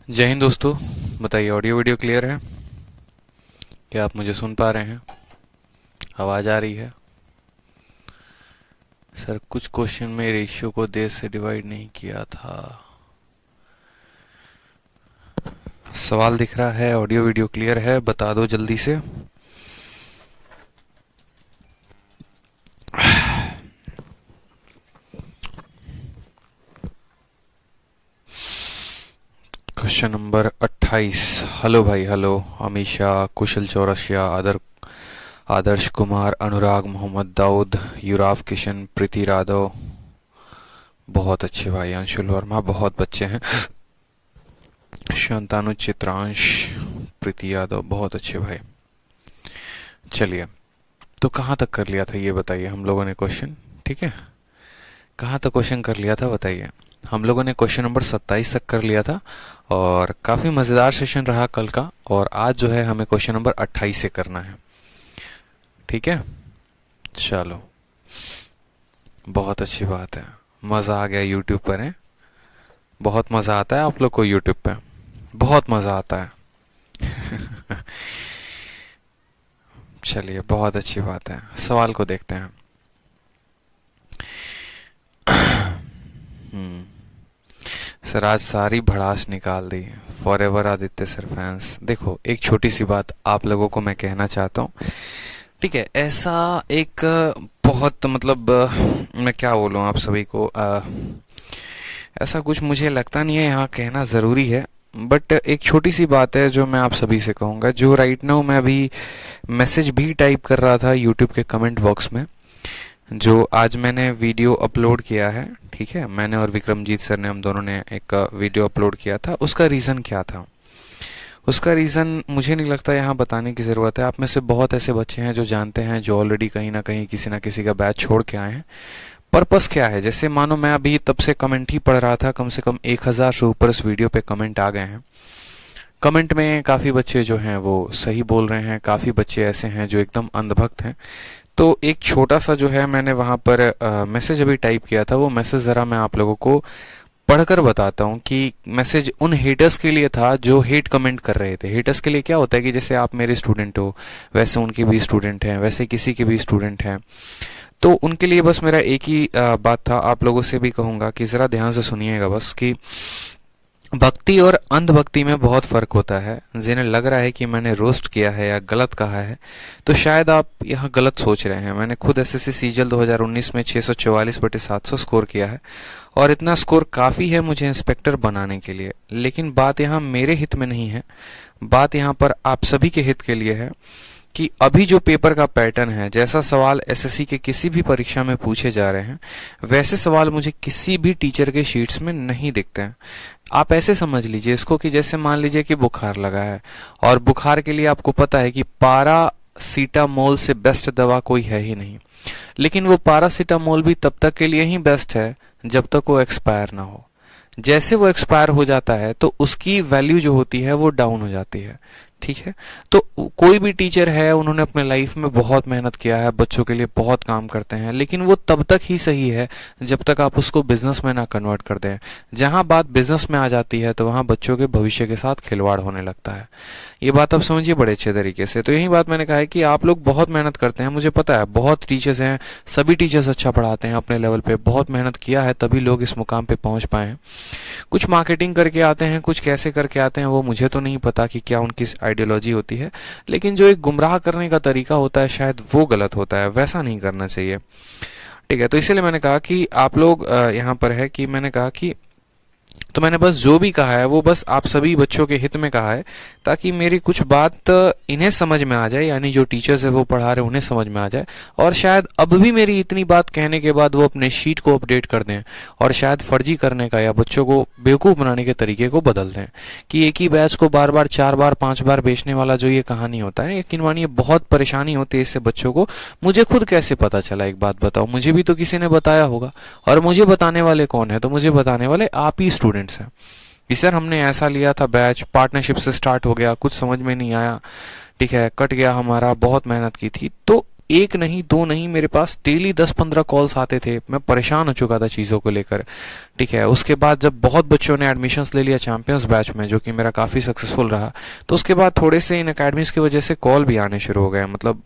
जय हिंद दोस्तों। बताइए, ऑडियो वीडियो क्लियर है? क्या आप मुझे सुन पा रहे हैं? आवाज़ आ रही है? सर, कुछ क्वेश्चन में रेशियो को देश से डिवाइड नहीं किया था। सवाल दिख रहा है, ऑडियो वीडियो क्लियर है? बता दो जल्दी से। Question number 28। हेलो भाई, हेलो। अमीशा, कुशल चौरसिया, आदर्श कुमार, अनुराग मोहम्मद दाऊद, युवराव किशन, प्रीति राघव। बहुत अच्छे भाई। अंशुल वर्मा, बहुत बच्चे हैं। शांतानु चित्रांश, प्रीति यादव, बहुत अच्छे भाई। चलिए, तो कहाँ तक कर लिया था ये बताइए हम लोगों ने क्वेश्चन? ठीक है, कहाँ तक क्वेश्चन कर लिया था बताइए? हम लोगों ने क्वेश्चन नंबर 27 तक कर लिया था और काफ़ी मज़ेदार सेशन रहा कल का। और आज जो है हमें क्वेश्चन नंबर 28 से करना है। ठीक है, चलो, बहुत अच्छी बात है। मज़ा आ गया यूट्यूब पर है। बहुत मज़ा आता है आप लोग को यूट्यूब पे, बहुत मज़ा आता है। चलिए, बहुत अच्छी बात है। सवाल को देखते हैं। हम्म सर, आज सारी भड़ास निकाल दी। Forever Aditya sir fans. देखो, एक छोटी सी बात आप लोगों को मैं कहना चाहता हूँ। ठीक है, ऐसा एक बहुत मतलब मैं क्या बोलूँ आप सभी को, ऐसा कुछ मुझे लगता नहीं है यहाँ कहना ज़रूरी है। बट एक छोटी सी बात है जो मैं आप सभी से कहूँगा। जो राइट नाउ मैं अभी मैसेज भी टाइप कर रहा था यूट्यूब के कमेंट बॉक्स में, जो आज मैंने वीडियो अपलोड किया है। ठीक है, मैंने और विक्रमजीत सर ने, हम दोनों ने एक वीडियो अपलोड किया था। उसका रीज़न क्या था? उसका रीज़न मुझे नहीं लगता यहाँ बताने की ज़रूरत है। आप में से बहुत ऐसे बच्चे हैं जो जानते हैं, जो ऑलरेडी कहीं ना किसी का बैच छोड़ के आए हैं। पर्पस क्या है? जैसे मानो मैं अभी तब से कमेंट ही पढ़ रहा था, कम से कम 1000 से ऊपर इस वीडियो पे कमेंट आ गए हैं। कमेंट में काफ़ी बच्चे जो हैं वो सही बोल रहे हैं, काफ़ी बच्चे ऐसे हैं जो एकदम अंधभक्त हैं। तो एक छोटा सा जो है मैंने वहाँ पर मैसेज अभी टाइप किया था। वो मैसेज ज़रा मैं आप लोगों को पढ़कर बताता हूँ कि मैसेज उन हेटर्स के लिए था जो हेट कमेंट कर रहे थे। हेटर्स के लिए क्या होता है कि जैसे आप मेरे स्टूडेंट हो, वैसे उनके भी स्टूडेंट हैं, वैसे किसी के भी स्टूडेंट हैं। तो उनके लिए बस मेरा एक ही बात था। आप लोगों से भी कहूँगा कि ज़रा ध्यान से सुनिएगा बस, कि भक्ति और अंधभक्ति में बहुत फ़र्क होता है। जिन्हें लग रहा है कि मैंने रोस्ट किया है या गलत कहा है, तो शायद आप यहाँ गलत सोच रहे हैं। मैंने खुद एसएससी सीजल 2019 में 644/700 स्कोर किया है और इतना स्कोर काफ़ी है मुझे इंस्पेक्टर बनाने के लिए। लेकिन बात यहाँ मेरे हित में नहीं है, बात यहाँ पर आप सभी के हित के लिए है कि अभी जो पेपर का पैटर्न है, जैसा सवाल एसएससी के किसी भी परीक्षा में पूछे जा रहे हैं, वैसे सवाल मुझे किसी भी टीचर के शीट्स में नहीं दिखते हैं। आप ऐसे समझ लीजिए इसको कि जैसे मान लीजिए कि बुखार लगा है और बुखार के लिए आपको पता है कि पारासीटामोल से बेस्ट दवा कोई है ही नहीं। लेकिन वो पारासीटामोल भी तब तक के लिए ही बेस्ट है जब तक वो एक्सपायर ना हो। जैसे वो एक्सपायर हो जाता है तो उसकी वैल्यू जो होती है वो डाउन हो जाती है। ठीक है, तो कोई भी टीचर है, उन्होंने अपने लाइफ में बहुत मेहनत किया है, बच्चों के लिए बहुत काम करते हैं, लेकिन वो तब तक ही सही है जब तक आप उसको बिजनेस में ना कन्वर्ट कर दें। जहां बात बिजनेस में आ जाती है तो वहां बच्चों के भविष्य के साथ खिलवाड़ होने लगता है। ये बात आप समझिए बड़े अच्छे तरीके से। तो यही बात मैंने कहा है कि आप लोग बहुत मेहनत करते हैं, मुझे पता है। बहुत टीचर्स हैं, सभी टीचर्स अच्छा पढ़ाते हैं अपने लेवल पे, बहुत मेहनत किया है तभी लोग इस मुकाम पे पहुंच पाए हैं। कुछ मार्केटिंग करके आते हैं, कुछ कैसे करके आते हैं वो मुझे तो नहीं पता कि क्या उनकी आइडियोलॉजी होती है। लेकिन जो एक गुमराह करने का तरीका होता है शायद वो गलत होता है, वैसा नहीं करना चाहिए। ठीक है, तो इसलिए मैंने कहा कि आप लोग यहाँ पर है कि मैंने कहा कि, तो मैंने बस जो भी कहा है वो बस आप सभी बच्चों के हित में कहा है, ताकि मेरी कुछ बात इन्हें समझ में आ जाए, यानी जो टीचर्स है वो पढ़ा रहे उन्हें समझ में आ जाए। और शायद अब भी मेरी इतनी बात कहने के बाद वो अपने शीट को अपडेट कर दें और शायद फर्जी करने का या बच्चों को बेवकूफ़ बनाने के तरीके को बदल दें। कि एक ही बैच को बार बार 4 बार 5 बार बेचने वाला जो ये कहानी होता है, यकीन मानिए बहुत परेशानी होती है इससे बच्चों को। मुझे खुद कैसे पता चला, एक बात बताओ? मुझे भी तो किसी ने बताया होगा। और मुझे बताने वाले कौन है? तो मुझे बताने वाले आप ही स्टूडेंट्स हैं कि सर हमने ऐसा लिया था बैच, पार्टनरशिप से स्टार्ट हो गया, कुछ समझ में नहीं आया, ठीक है, कट गया हमारा, बहुत मेहनत की थी। तो एक नहीं दो नहीं, मेरे पास डेली 10-15 कॉल्स आते थे, मैं परेशान हो चुका था चीज़ों को लेकर। ठीक है, उसके बाद जब बहुत बच्चों ने एडमिशन्स ले लिया चैंपियंस बैच में, जो कि मेरा काफ़ी सक्सेसफुल रहा, तो उसके बाद थोड़े से इन अकेडमीज़ की वजह से कॉल भी आने शुरू हो गए। मतलब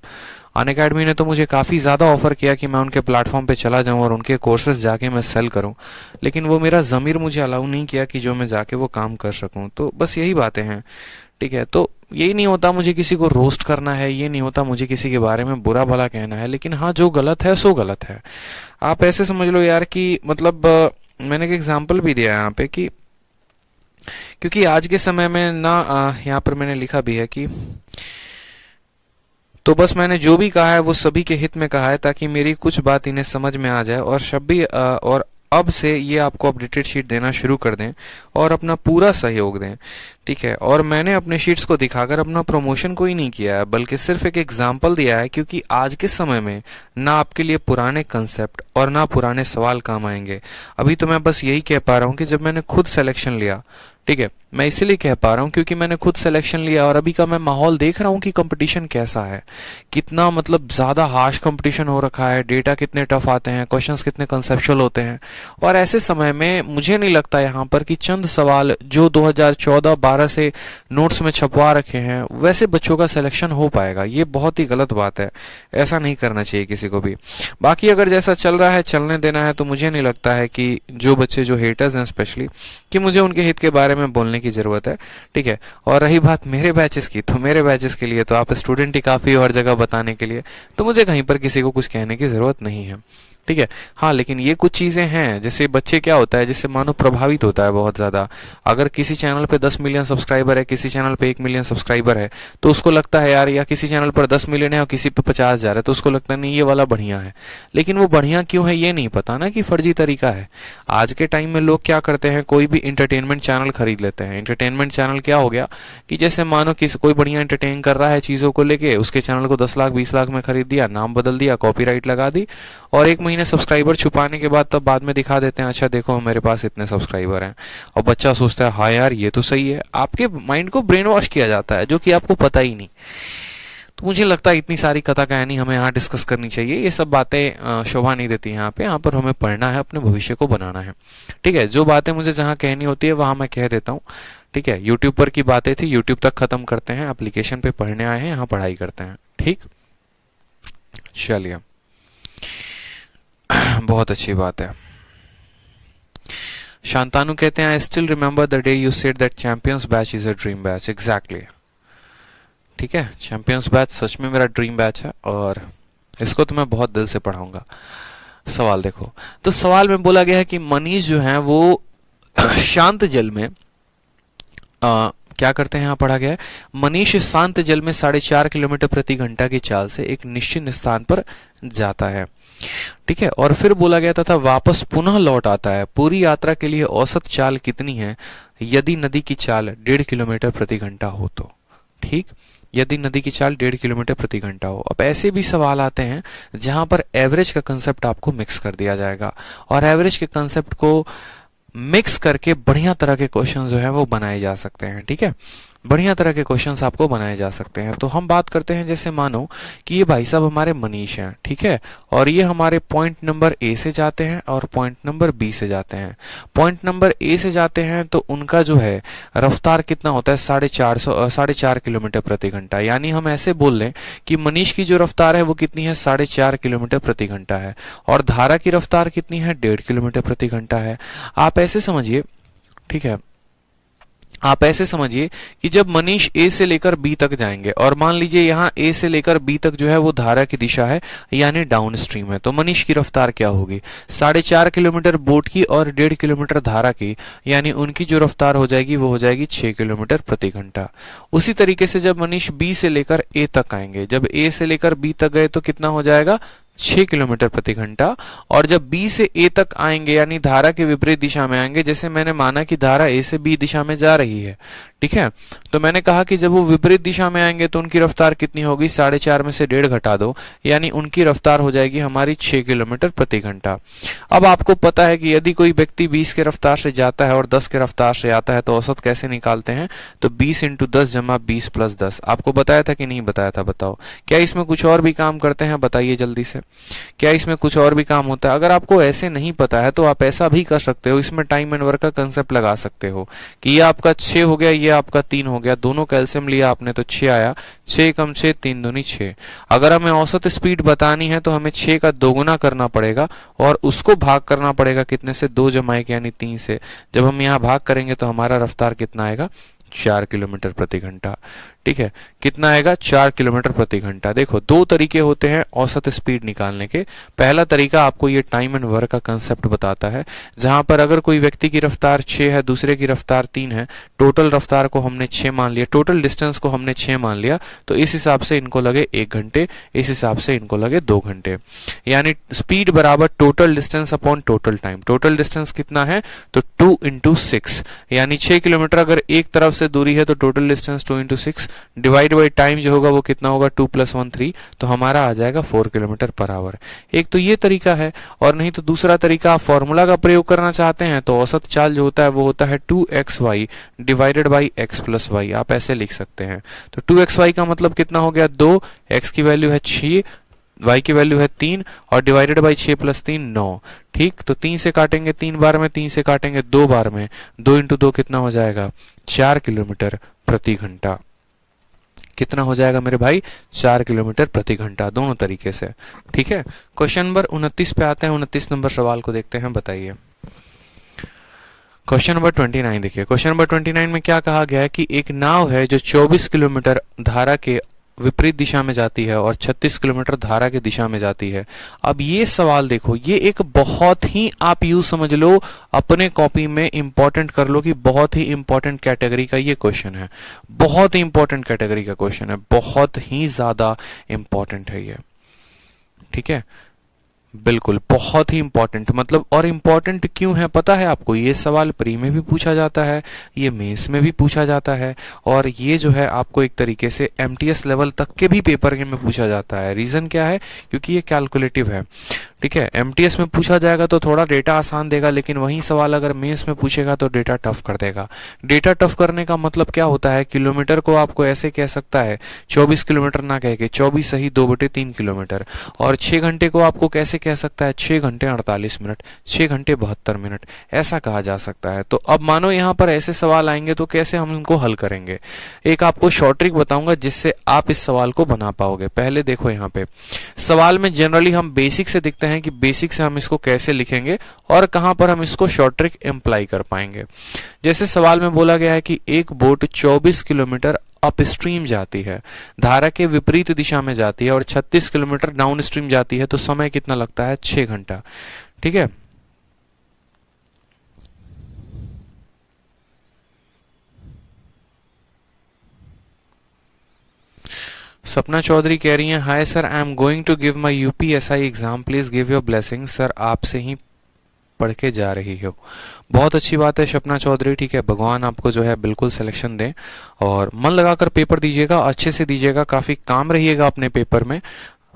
अनअकैडमी ने तो मुझे काफ़ी ज़्यादा ऑफर किया कि मैं उनके प्लेटफॉर्म पे चला जाऊं और उनके कोर्सेज जाके मैं सेल करूं, लेकिन वो मेरा ज़मीर मुझे अलाउ नहीं किया कि जो मैं जाके वो काम कर सकूं। तो बस यही बातें हैं। ठीक है, तो यही नहीं होता मुझे किसी को रोस्ट करना है, ये नहीं होता मुझे किसी के बारे में बुरा भला कहना है, लेकिन हाँ, जो गलत है सो गलत है। आप ऐसे समझ लो यार कि मतलब मैंने एक एग्जाम्पल भी दिया है यहाँ पे कि क्योंकि आज के समय में ना यहाँ पर मैंने लिखा भी है कि तो बस मैंने जो भी कहा है वो सभी के हित में कहा है, ताकि मेरी कुछ बात इन्हें समझ में आ जाए और और अब से ये आपको अपडेटेड शीट देना शुरू कर दें और अपना पूरा सहयोग दें। ठीक है, और मैंने अपने शीट्स को दिखाकर अपना प्रमोशन कोई नहीं किया है, बल्कि सिर्फ एक एग्जाम्पल दिया है, क्योंकि आज के समय में ना आपके लिए पुराने कंसेप्ट और ना पुराने सवाल काम आएंगे। अभी तो मैं बस यही कह पा रहा हूँ कि जब मैंने खुद सिलेक्शन लिया, ठीक है, मैं इसलिए कह पा रहा हूँ क्योंकि मैंने खुद सिलेक्शन लिया और अभी का मैं माहौल देख रहा हूँ कि कंपटीशन कैसा है, कितना मतलब ज्यादा हार्श कंपटीशन हो रखा है, डेटा कितने टफ आते हैं, क्वेश्चंस कितने कंसेप्चुअल होते हैं। और ऐसे समय में मुझे नहीं लगता यहाँ पर कि चंद सवाल जो 2014-12 से नोट्स में छपवा रखे हैं वैसे बच्चों का सिलेक्शन हो पाएगा। ये बहुत ही गलत बात है, ऐसा नहीं करना चाहिए किसी को भी। बाकी अगर जैसा चल रहा है चलने देना है, तो मुझे नहीं लगता है कि जो बच्चे जो हेटर्स हैं स्पेशली, कि मुझे उनके हित के बारे में बोलने की जरूरत है। ठीक है, और रही बात मेरे बैचेस की, तो मेरे बैचेस के लिए तो आप स्टूडेंट ही काफी हो हर जगह बताने के लिए, तो मुझे कहीं पर किसी को कुछ कहने की जरूरत नहीं है। ठीक है, हाँ, लेकिन ये कुछ चीजें हैं जैसे बच्चे क्या होता है, जिससे मानो प्रभावित होता है बहुत ज्यादा। अगर किसी चैनल पे 10 मिलियन सब्सक्राइबर है, किसी चैनल पे 1 मिलियन सब्सक्राइबर है, तो उसको लगता है यार, या किसी चैनल पर 10 मिलियन है और किसी पे 50,000 है, तो उसको लगता है नहीं ये वाला बढ़िया है। लेकिन वो बढ़िया क्यों है ये नहीं पता ना, कि फर्जी तरीका है। आज के टाइम में लोग क्या करते हैं, कोई भी इंटरटेनमेंट चैनल खरीद लेते हैं। इंटरटेनमेंट चैनल क्या हो गया कि जैसे मानो किसी कोई बढ़िया इंटरटेन कर रहा है चीजों को लेके, उसके चैनल को 10 लाख 20 लाख में खरीद दिया, नाम बदल दिया, कॉपीराइट लगा दी, और 1 महीने सब्सक्राइबर छुपाने के बाद तब बाद में दिखा देते हैं, अच्छा देखो मेरे पास इतने सब्सक्राइबर हैं। और बच्चा सोचता है हाँ यार ये तो सही है। आपके माइंड को ब्रेन वॉश किया जाता है, जो कि आपको पता ही नहीं। तो मुझे लगता है इतनी सारी कथा कहानी हमें यहाँ डिस्कस करनी चाहिए, ये सब बातें शोभा नहीं देती यहाँ पर हमें पढ़ना है, अपने भविष्य को बनाना है। ठीक है, जो बातें मुझे जहाँ कहनी होती है वहां मैं कह देता हूँ। ठीक है, यूट्यूब पर की बातें थी, यूट्यूब तक खत्म करते हैं, एप्लीकेशन पे पढ़ने आए हैं, यहाँ पढ़ाई करते हैं। ठीक, चलिए, बहुत अच्छी बात है। शांतानु कहते हैं, I still remember the day you said that champions batch is a dream batch. Exactly, ठीक है, चैंपियंस बैच सच में मेरा ड्रीम बैच है और इसको तो मैं बहुत दिल से पढ़ाऊंगा। सवाल देखो, तो सवाल में बोला गया है कि मनीष जो है वो शांत जल में क्या करते हैं, यहाँ पढ़ा गया है, मनीष शांत जल में 4.5 किलोमीटर प्रति घंटा की चाल से एक निश्चित स्थान पर जाता है। ठीक है, और फिर बोला गया था वापस पुनः लौट आता है। पूरी यात्रा के लिए औसत चाल कितनी है यदि नदी की चाल 1.5 किलोमीटर प्रति घंटा हो तो। ठीक, यदि नदी की चाल 1.5 किलोमीटर प्रति घंटा हो। अब ऐसे भी सवाल आते हैं जहां पर एवरेज का कंसेप्ट आपको मिक्स कर दिया जाएगा, और एवरेज के कंसेप्ट को मिक्स करके बढ़िया तरह के क्वेश्चन जो है वो बनाए जा सकते हैं। ठीक है, बढ़िया तरह के क्वेश्चंस आपको बनाए जा सकते हैं। तो हम बात करते हैं, जैसे मानो कि ये भाई साहब हमारे मनीष हैं, ठीक है, और ये हमारे पॉइंट नंबर ए से जाते हैं और पॉइंट नंबर बी से जाते हैं। पॉइंट नंबर ए से जाते हैं तो उनका जो है रफ्तार कितना होता है, 4.5 किलोमीटर प्रति घंटा। यानी हम ऐसे बोल लें कि मनीष की जो रफ्तार है वो कितनी है, 4.5 किलोमीटर प्रति घंटा है, और धारा की रफ्तार कितनी है, 1.5 किलोमीटर प्रति घंटा है। आप ऐसे समझिए, ठीक है, आप ऐसे समझिए कि जब मनीष ए से लेकर बी तक जाएंगे, और मान लीजिए यहाँ ए से लेकर बी तक जो है वो धारा की दिशा है, यानी डाउन स्ट्रीम है, तो मनीष की रफ्तार क्या होगी, 4.5 किलोमीटर बोट की और 1.5 किलोमीटर धारा की, यानी उनकी जो रफ्तार हो जाएगी वो हो जाएगी 6 किलोमीटर प्रति घंटा। उसी तरीके से जब मनीष बी से लेकर ए तक आएंगे, जब ए से लेकर बी तक गए तो कितना हो जाएगा, 6 किलोमीटर प्रति घंटा। और जब बी से ए तक आएंगे यानी धारा के विपरीत दिशा में आएंगे, जैसे मैंने माना कि धारा ए से बी दिशा में जा रही है, ठीक है, तो मैंने कहा कि जब वो विपरीत दिशा में आएंगे तो उनकी रफ्तार कितनी होगी, 4.5 में से 1.5 घटा दो, यानी उनकी रफ्तार हो जाएगी हमारी 6 किलोमीटर प्रति घंटा। अब आपको पता है कि यदि कोई व्यक्ति 20 के रफ्तार से जाता है और 10 के रफ्तार से आता है तो औसत कैसे निकालते हैं, तो 20 × 10 जमा 20 + 10। आपको बताया था कि नहीं बताया था, बताओ। क्या इसमें कुछ और भी काम करते हैं, बताइए जल्दी से, क्या इसमें कुछ और भी काम होता है? अगर आपको ऐसे नहीं पता है तो आप ऐसा भी कर सकते हो, इसमें टाइम एंड वर्क का कंसेप्ट लगा सकते हो कि ये आपका 6 हो गया, ये आपका 3 हो गया, दोनों का एलसीएम लिया आपने तो 6 आया, 6 × 6 3 दूनी 6। अगर हमें औसत स्पीड बतानी है तो हमें 6 का दोगुना करना पड़ेगा और उसको भाग करना पड़ेगा कितने से, 2 + 1 यानी 3 से। जब हम यहाँ भाग करेंगे तो हमारा रफ्तार कितना आएगा, 4 किलोमीटर प्रति घंटा। ठीक है, कितना आएगा, 4 किलोमीटर प्रति घंटा। देखो, दो तरीके होते हैं औसत स्पीड निकालने के। पहला तरीका आपको ये टाइम एंड वर्क का कंसेप्ट बताता है, जहां पर अगर कोई व्यक्ति की रफ्तार 6 है, दूसरे की रफ्तार 3 है, टोटल रफ्तार को हमने 6 मान लिया, टोटल डिस्टेंस को हमने 6 मान लिया, तो इस हिसाब से इनको लगे 1 घंटे, इस हिसाब से इनको लगे 2 घंटे। यानी स्पीड बराबर total distance upon total time. Total distance कितना है, तो 2 × 6, यानी 6 किलोमीटर अगर एक तरफ से दूरी है तो total distance 2 × 6 divide by time जो होगा वो कितना होगा, 2 + 1 3, तो हमारा आ जाएगा 4 किलोमीटर पर आवर। एक तो ये तरीका है, और नहीं तो दूसरा तरीका, आप फॉर्मूला का प्रयोग करना चाहते हैं तो औसत चाल जो होता है वो होता है 2xy divided by x + y। आप ऐसे लिख सकते हैं। तो 2xy का मतलब कितना हो गया, 2, x की वैल्यू है 6, y की वैल्यू है 3 और डिवाइडेड बाई 6 + 3 9। ठीक, तो 3 से काटेंगे 3 बार में, 3 से काटेंगे 2 बार में, 2 × 2 कितना हो जाएगा, 4 किलोमीटर प्रति घंटा। कितना हो जाएगा मेरे भाई, 4 किलोमीटर प्रति घंटा, दोनों तरीके से। ठीक है, क्वेश्चन नंबर 29 पे आते हैं। 29 नंबर सवाल को देखते हैं, बताइए। क्वेश्चन नंबर 29 देखिए। क्वेश्चन नंबर 29 में क्या कहा गया है कि एक नाव है जो 24 किलोमीटर धारा के विपरीत दिशा में जाती है और 36 किलोमीटर धारा की दिशा में जाती है। अब ये सवाल देखो, ये एक बहुत ही, आप यूं समझ लो, अपने कॉपी में इंपॉर्टेंट कर लो कि बहुत ही इंपॉर्टेंट कैटेगरी का ये क्वेश्चन है। बहुत ही इंपॉर्टेंट कैटेगरी का क्वेश्चन है, बहुत ही ज्यादा इंपॉर्टेंट है ये। ठीक है, बिल्कुल बहुत ही इंपॉर्टेंट, मतलब, और इंपॉर्टेंट क्यों है पता है आपको? ये सवाल प्री में भी पूछा जाता है, ये मेंस में भी पूछा जाता है, और ये जो है आपको एक तरीके से एमटीएस लेवल तक के भी पेपर में पूछा जाता है। रीजन क्या है? क्योंकि ये कैलकुलेटिव है। ठीक है, एमटीएस में पूछा जाएगा तो थोड़ा डेटा आसान देगा, लेकिन वही सवाल अगर मेंस में पूछेगा तो डेटा टफ कर देगा। डेटा टफ करने का मतलब क्या होता है? किलोमीटर को आपको ऐसे कह सकता है, 24 किलोमीटर ना कह के 24 सही 2/3 किलोमीटर, और 6 घंटे को आपको कैसे कह सकता है, 6 घंटे 48 मिनट, 6 घंटे 72 मिनट, ऐसा कहा जा सकता है। तो अब मानो यहाँ पर ऐसे सवाल आएंगे तो कैसे हम इनको हल करेंगे? एक आपको शॉर्ट ट्रिक बताऊंगा जिससे आप इस सवाल को बना पाओगे। पहले देखो, यहाँ पे सवाल में जनरली हम बेसिक से दिखते हैं कि बेसिक से हम इसको कैसे लिखेंगे और कहां पर हम इसको शॉर्ट ट्रिक एम्प्लाई कर पाएंगे। जैसे सवाल में बोला गया है कि एक बोट 24 किलोमीटर अपस्ट्रीम जाती है, धारा के विपरीत दिशा में जाती है, और 36 किलोमीटर डाउनस्ट्रीम जाती है, तो समय कितना लगता है? 6 घंटा। ठीक है, सपना चौधरी कह रही हैं, hi sir, I am going to give my UPSI exam, please give your blessing. Sir, आपसे ही पढ़ के जा रही हो। बहुत अच्छी बात है सपना चौधरी। ठीक है, भगवान आपको जो है बिल्कुल सिलेक्शन दें, और मन लगाकर पेपर दीजिएगा, अच्छे से दीजिएगा, काफी काम रहिएगा अपने पेपर में।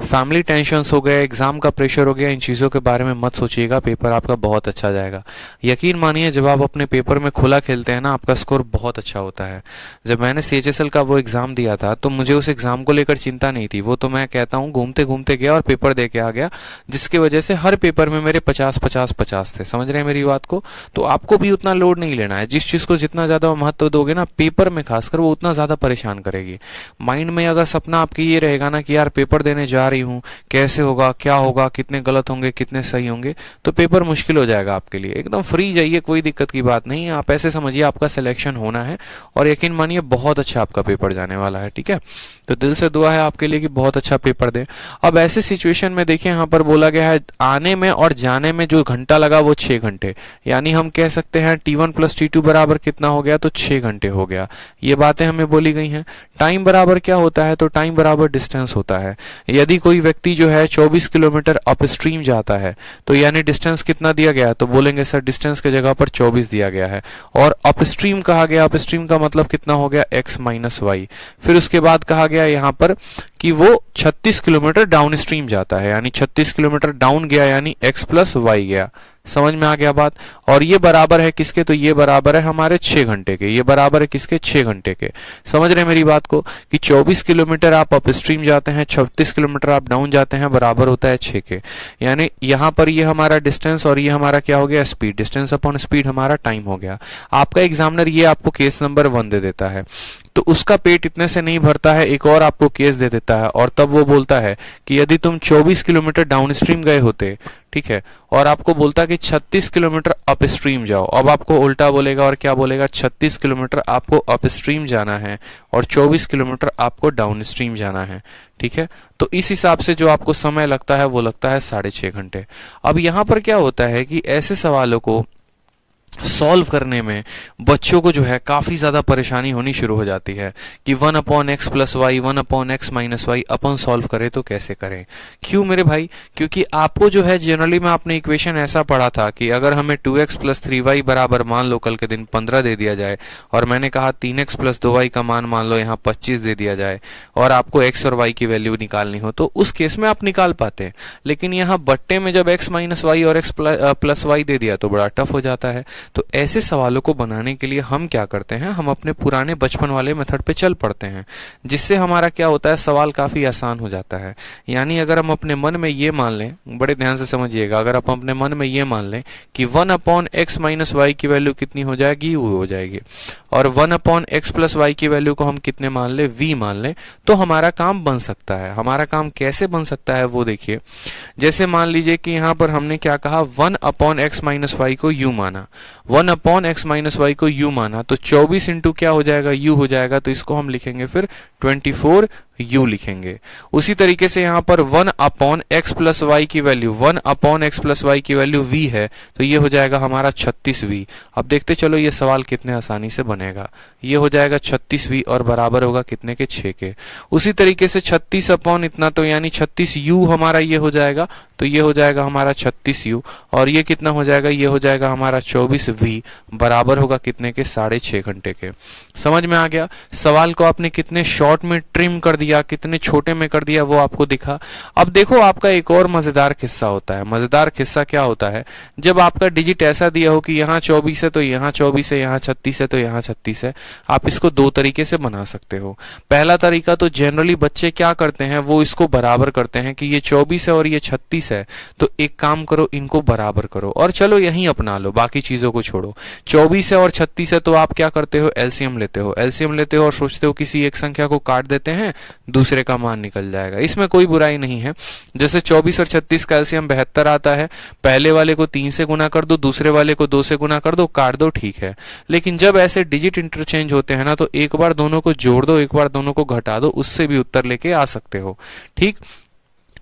फैमिली टेंशन्स हो गए, एग्जाम का प्रेशर हो गया, इन चीज़ों के बारे में मत सोचिएगा, पेपर आपका बहुत अच्छा जाएगा। यकीन मानिए, जब आप अपने पेपर में खुला खेलते हैं ना, आपका स्कोर बहुत अच्छा होता है। जब मैंने सीएचएसएल का वो एग्जाम दिया था तो मुझे उस एग्जाम को लेकर चिंता नहीं थी, वो तो मैं कहता हूँ घूमते घूमते गया और पेपर दे के आ गया, जिसकी वजह से हर पेपर में मेरे 50-50-50 थे। समझ रहे हैं मेरी बात को? तो आपको भी उतना लोड नहीं लेना है। जिस चीज़ को जितना ज़्यादा महत्व दोगे ना, पेपर में खासकर, वो उतना ज़्यादा परेशान करेगी। माइंड में अगर सपना आपकी ये रहेगा ना कि यार पेपर देने जा रही हूँ, कैसे होगा, क्या होगा, कितने गलत होंगे, कितने सही होंगे, तो पेपर मुश्किल हो जाएगा आपके लिए। एकदम फ्री जाइए, कोई दिक्कत की बात नहीं है। आप ऐसे समझिए आपका सिलेक्शन होना है, और यकीन मानिए बहुत अच्छा आपका पेपर जाने वाला है। ठीक है, तो दिल से दुआ है आपके लिए कि बहुत अच्छा पेपर दें। अब ऐसे सिचुएशन में देखिए, यहाँ पर बोला गया है आने में और जाने में जो घंटा लगा वो 6 घंटे, यानी हम कह सकते हैं T1 + T2 बराबर कितना हो गया, तो 6 घंटे हो गया। ये बातें हमें बोली गई हैं। टाइम बराबर क्या होता है? तो टाइम बराबर डिस्टेंस होता है। यदि यदि कोई व्यक्ति जो है 24 किलोमीटर अपस्ट्रीम जाता है तो यानी डिस्टेंस कितना दिया गया है, तो बोलेंगे सर डिस्टेंस की जगह पर 24 दिया गया है, और अपस्ट्रीम कहा गया, अपस्ट्रीम का मतलब कितना हो गया, x माइनस वाई। फिर उसके बाद कहा गया यहाँ पर कि वो 36 किलोमीटर डाउन स्ट्रीम जाता है, यानी 36 किलोमीटर डाउन गया यानी x प्लस वाई गया। समझ में आ गया बात। और ये बराबर है किसके, तो ये बराबर है हमारे 6 घंटे के, ये बराबर है किसके, 6 घंटे के। समझ रहे हैं मेरी बात को, कि 24 किलोमीटर आप अपस्ट्रीम जाते हैं, 36 किलोमीटर आप डाउन जाते हैं, बराबर होता है 6 के। यानी यहाँ पर ये हमारा डिस्टेंस और ये हमारा क्या हो गया, स्पीड, डिस्टेंस अपॉन स्पीड हमारा टाइम हो गया। आपका एग्जामिनर ये आपको केस नंबर 1 दे देता है, तो उसका पेट इतने से नहीं भरता है, एक और आपको केस दे देता है, और तब वो बोलता है कि यदि तुम 24 किलोमीटर डाउन स्ट्रीम गए होते, ठीक है, और आपको बोलता है कि 36 किलोमीटर अपस्ट्रीम जाओ, अब आपको उल्टा बोलेगा और क्या बोलेगा, 36 किलोमीटर आपको अपस्ट्रीम जाना है और 24 किलोमीटर आपको डाउन स्ट्रीम जाना है, ठीक है। तो इस हिसाब से जो आपको समय लगता है वो लगता है 6.5 घंटे। अब यहाँ पर क्या होता है कि ऐसे सवालों को सॉल्व करने में बच्चों को जो है काफी ज्यादा परेशानी होनी शुरू हो जाती है कि 1 upon x plus y, 1 upon x minus y अपन सॉल्व करें तो कैसे करें। क्यों मेरे भाई, क्योंकि आपको जो है जनरली में आपने इक्वेशन ऐसा पढ़ा था कि अगर हमें 2x प्लस 3y बराबर मान लो कल के दिन 15 दे दिया जाए, और मैंने कहा 3x प्लस 2y का मान लो यहाँ 25 दे दिया जाए, और आपको x और y की वैल्यू निकालनी हो, तो उस केस में आप निकाल पाते हैं। लेकिन यहाँ बट्टे में जब x माइनस वाई और x प्लस वाई दे दिया तो बड़ा टफ हो जाता है। तो ऐसे सवालों को बनाने के लिए हम क्या करते हैं, हम अपने पुराने बचपन वाले मेथड पे चल पड़ते हैं, जिससे हमारा क्या होता है, सवाल काफी आसान हो जाता है। यानी अगर हम अपने मन में ये मान लें, बड़े ध्यान से समझिएगा, अगर आप अपने मन में ये मान लें कि 1 अपॉन एक्स माइनस वाई की वैल्यू कितनी हो जाएगी, वो हो जाएगी, और 1 अपॉन एक्स प्लस वाई की वैल्यू को हम कितने मान लें, v मान लें, तो हमारा काम बन सकता है। हमारा काम कैसे बन सकता है वो देखिए। जैसे मान लीजिए कि यहाँ पर हमने क्या कहा, 1 अपॉन एक्स माइनस वाई को u माना, 1 अपॉन एक्स माइनस वाई को u माना, तो 24 इंटू क्या हो जाएगा, u हो जाएगा, तो इसको हम लिखेंगे फिर 24 u लिखेंगे। उसी तरीके से यहाँ पर 1 अपॉन एक्स प्लस वाई की value, 1 upon x plus y की वैल्यू v है, तो ये हो जाएगा हमारा 36v। अब देखते चलो ये सवाल कितने आसानी से बनेगा। ये हो जाएगा 36v और बराबर होगा कितने के, 6 के। उसी तरीके से 36 अपॉन इतना, तो यानी 36u हमारा ये हो जाएगा, तो ये हो जाएगा हमारा 36u, और ये कितना हो जाएगा, ये हो जाएगा हमारा 24v, बराबर होगा कितने के, 6.5 घंटे के। समझ में आ गया। सवाल को आपने कितने शॉर्ट में ट्रिम कर दिया, कितने छोटे में कर दिया, वो आपको दिखा। अब देखो आपका एक और मजेदार किस्सा होता है। मजेदार किस्सा क्या होता है, जब आपका डिजिट ऐसा दिया हो कि यहाँ 24 है तो यहाँ 24 है, यहाँ 36 है तो यहाँ 36 है। आप इसको दो तरीके से बना सकते हो। पहला तरीका तो जनरली बच्चे क्या करते हैं, वो इसको बराबर करते हैं कि ये 24 है और ये 36 है, तो एक काम करो, इनको बराबर करो और चलो यहीं अपना लो, बाकी चीजों को छोड़ो। 24 है और 36 है तो आप क्या करते हो, एलसीएम लेते हो, एलसीएम लेते हो और सोचते हो किसी एक संख्या को काट देते हैं, दूसरे का मान निकल जाएगा। इसमें कोई बुराई नहीं है। जैसे 24 और 36 का एलसीएम 72 आता है, पहले वाले को 3 से गुना कर दो, दूसरे वाले को 2 से गुना कर दो, काट दो, ठीक है। लेकिन जब ऐसे डिजिट इंटरचेंज होते हैं ना, तो एक बार दोनों को जोड़ दो, एक बार दोनों को घटा दो, उससे भी उत्तर लेके आ सकते हो। ठीक,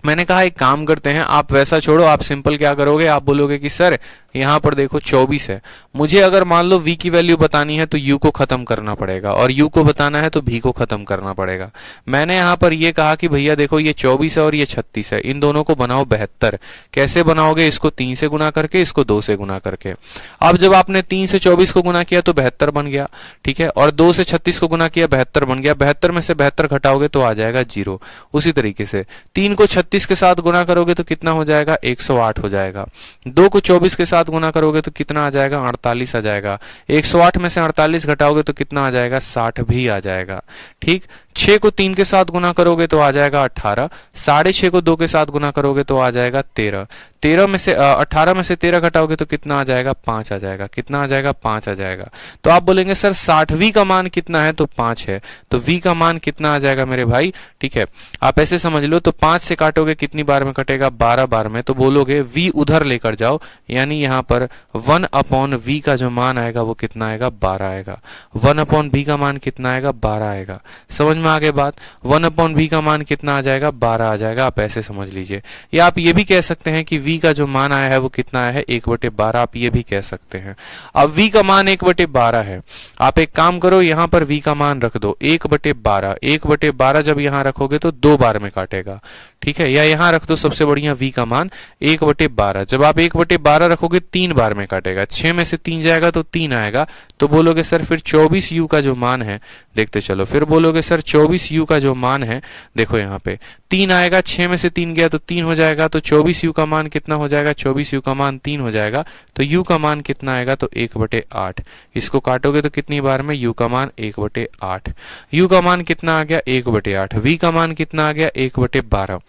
मैंने कहा एक काम करते हैं, आप वैसा छोड़ो, आप सिंपल क्या करोगे, आप बोलोगे कि सर यहाँ पर देखो 24 है, मुझे अगर मान लो v की वैल्यू बतानी है तो u को खत्म करना पड़ेगा, और u को बताना है तो v को खत्म करना पड़ेगा। मैंने यहाँ पर ये कहा कि भैया देखो ये 24 है और ये 36 है, इन दोनों को बनाओ 72। कैसे बनाओगे, इसको 3 से गुना करके, इसको 2 से गुना करके। अब जब आपने 3 से 24 को गुना किया तो 72 बन गया, ठीक है, और 2 से 36 को गुना किया 72 बन गया। 72 में से 72 घटाओगे तो आ जाएगा 0। उसी तरीके से 3 को 36 के साथ गुना करोगे तो कितना हो जाएगा, 108 हो जाएगा। 2 को 24 के साथ गुना करोगे तो कितना आ जाएगा, 48 आ जाएगा। 108 में से 48 घटाओगे तो कितना आ जाएगा, 60 भी आ जाएगा। ठीक, 6 को 3 के साथ गुना करोगे तो आ जाएगा 18, 6.5 को 2 के साथ गुना करोगे तो आ जाएगा 13, 13 में से 18 में से 13 घटाओगे तो कितना आ जाएगा, 5 आ जाएगा। कितना आ जाएगा, 5 आ जाएगा। तो आप बोलेंगे सर 60v का मान कितना है, तो 5 है, तो v का मान कितना आ जाएगा मेरे भाई। ठीक है, आप ऐसे समझ लो, तो 5 से काटोगे कितनी बार में कटेगा, 12 बार में, तो बोलोगे v उधर लेकर जाओ, यानी यहाँ पर 1 अपॉन v का जो मान आएगा वो कितना आएगा, 12 आएगा। 1 अपॉन v का मान कितना आएगा, 12 आएगा। समझ में आगे बात, 1 अपॉन v का मान कितना आ जाएगा, 12 आ जाएगा। आप ऐसे समझ लीजिए, या आप ये भी कह सकते हैं कि v v का जो मान आया है वो कितना आया है 1/12, आप ये भी कह सकते हैं। अब v का मान 1/12 है, आप एक काम करो यहाँ पर v का मान रख दो 1/12। 1/12 जब यहाँ रखोगे तो 2 बार में काटेगा, ठीक है, या यहाँ रख दो सबसे बढ़िया v का मान 1/12। जब आप 1/12 रखोगे 3 बार में काटेगा, 6 में से 3 जाएगा तो 3 आएगा, तो बोलोगे सर फिर 24u का जो मान है, देखते चलो, फिर बोलोगे सर 24u का जो मान है, देखो यहाँ पे 3 आएगा, 6 में से 3 गया तो 3 हो जाएगा, तो 24u का मान कितना हो जाएगा, 24u का मान 3 हो जाएगा, तो u का मान कितना आएगा, तो 1/8। इसको काटोगे तो कितनी बार में, u का मान 1/8। u का मान कितना आ गया 1/8, v का मान कितना आ गया 1/12,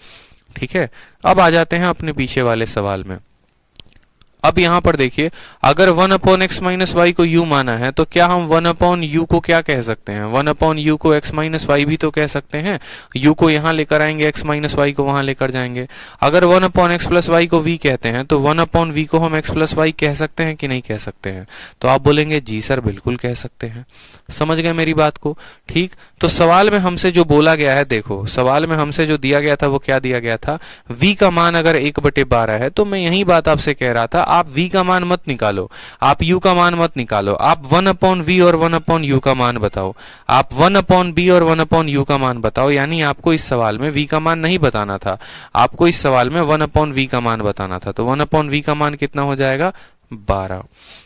ठीक है। अब आ जाते हैं अपने पीछे वाले सवाल में। अब यहां पर देखिए, अगर 1/x माइनस वाई को u माना है तो क्या हम 1/u को क्या कह सकते हैं, 1/u को x माइनस वाई भी तो कह सकते हैं। u को यहां लेकर आएंगे, x माइनस वाई को वहां लेकर जाएंगे। अगर 1/x प्लस वाई को v कहते हैं तो 1/v को हम x प्लस वाई कह सकते हैं कि नहीं कह सकते हैं, तो आप बोलेंगे जी सर बिल्कुल कह सकते हैं। समझ गए मेरी बात को, ठीक। तो सवाल में हमसे जो बोला गया है, देखो सवाल में हमसे जो दिया गया था वो क्या दिया गया था, v का मान अगर 1/12 है, तो मैं यही बात आपसे कह रहा था, आप v का मान मत निकालो, आप u का मान मत निकालो, आप 1/v और 1/u का मान बताओ, आप 1/b और 1/u का मान बताओ। यानी आपको इस सवाल में v का मान नहीं बताना था, आपको इस सवाल में 1/v का मान बताना था, तो 1/v का मान कितना हो जाएगा 12।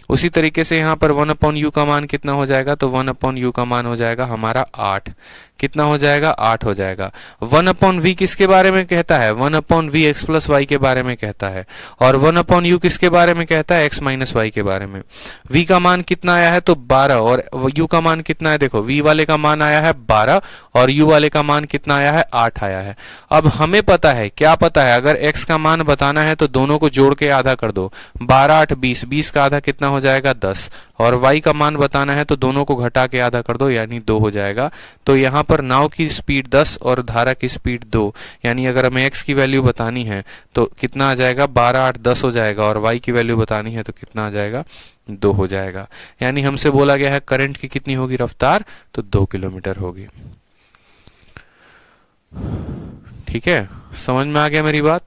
उसी तरीके से यहाँ पर 1/u का मान कितना हो जाएगा, तो 1/u का मान हो जाएगा हमारा 8। कितना हो जाएगा 8 हो जाएगा। 1/v किसके बारे में कहता है, 1/v x प्लस वाई के बारे में कहता है, और 1/u किसके बारे में कहता है, x माइनस वाई के बारे में। v का मान कितना आया है, तो 12, और u का मान कितना है, देखो v वाले का मान आया है 12 और u वाले का मान कितना आया है 8 आया है। अब हमें पता है, क्या पता है, अगर x का मान बताना है तो दोनों को जोड़ के आधा कर दो, 12 8 20, 20 का आधा कितना हो जाएगा 10, और y का मान बताना है तो दोनों को घटा के आधा कर दो, यानी 2 हो जाएगा। तो यहाँ पर नाव की स्पीड 10 और धारा की स्पीड 2, यानी अगर हमें x की वैल्यू बतानी है तो कितना आ जाएगा 12 8 10 हो जाएगा, और y की वैल्यू बतानी है तो कितना आ जाएगा 2 हो जाएगा। यानी हमसे बोला गया है करंट की कितनी होगी रफ्तार, तो 2 किलोमीटर होगी। ठीक है, समझ में आ गया मेरी बात।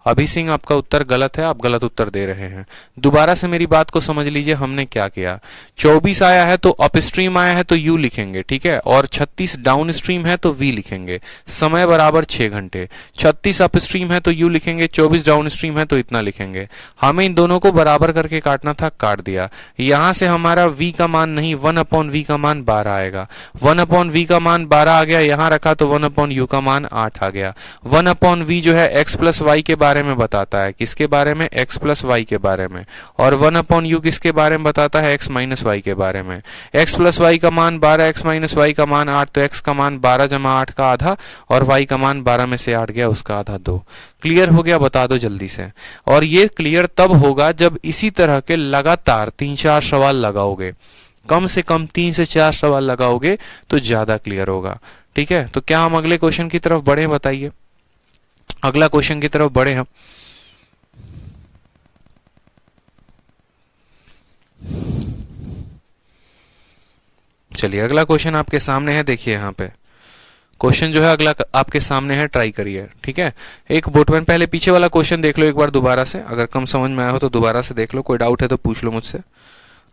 अभी सिंह आपका उत्तर गलत है, आप गलत उत्तर दे रहे हैं। दोबारा से मेरी बात को समझ लीजिए, हमने क्या किया, 24 आया है तो अपस्ट्रीम आया है तो u लिखेंगे, ठीक है, और 36 डाउन स्ट्रीम है तो v लिखेंगे। समय बराबर 6 घंटे, 36 अपस्ट्रीम है तो u लिखेंगे, 24 डाउन स्ट्रीम है तो इतना लिखेंगे। हमें इन दोनों को बराबर करके काटना था, काट दिया। यहां से हमारा v का मान नहीं, 1/v का मान 12 आएगा। 1/v का मान 12 आ गया, यहां रखा तो 1/u का मान 8 आ गया। 1/v जो है x प्लस वाई के बारे में बताता है, किसके बारे में, x प्लस वाई के बारे में, और 1/u किसके बारे में बताता है, x माइनस वाई के बारे में। x प्लस वाई का मान 12, x माइनस वाई का मान 8, तो x का मान 12 जमा 8 का आधा, और y का मान 12 में से 8 गया उसका आधा 2। क्लियर हो गया, बता दो जल्दी से। और ये क्लियर तब होगा जब इसी तरह के लगातार 3-4 सवाल लगाओगे, कम से कम 3 से 4 सवाल लगाओगे तो ज्यादा क्लियर होगा। ठीक है, तो क्या हम अगले क्वेश्चन की तरफ बढ़े, बताइए, अगला क्वेश्चन की तरफ बढ़े हम। चलिए अगला क्वेश्चन आपके सामने है, देखिए यहाँ पे क्वेश्चन जो है अगला आपके सामने है, ट्राई करिए। ठीक है, एक बोटमैन, पहले पीछे वाला क्वेश्चन देख लो एक बार दोबारा से, अगर कम समझ में आया हो तो दोबारा से देख लो, कोई डाउट है तो पूछ लो मुझसे,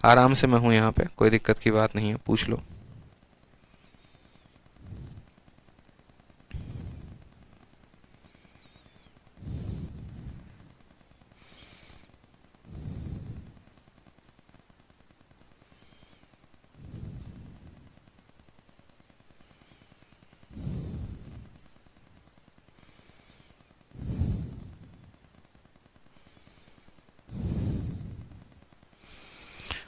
आराम से मैं हूं यहाँ पे, कोई दिक्कत की बात नहीं है, पूछ लो।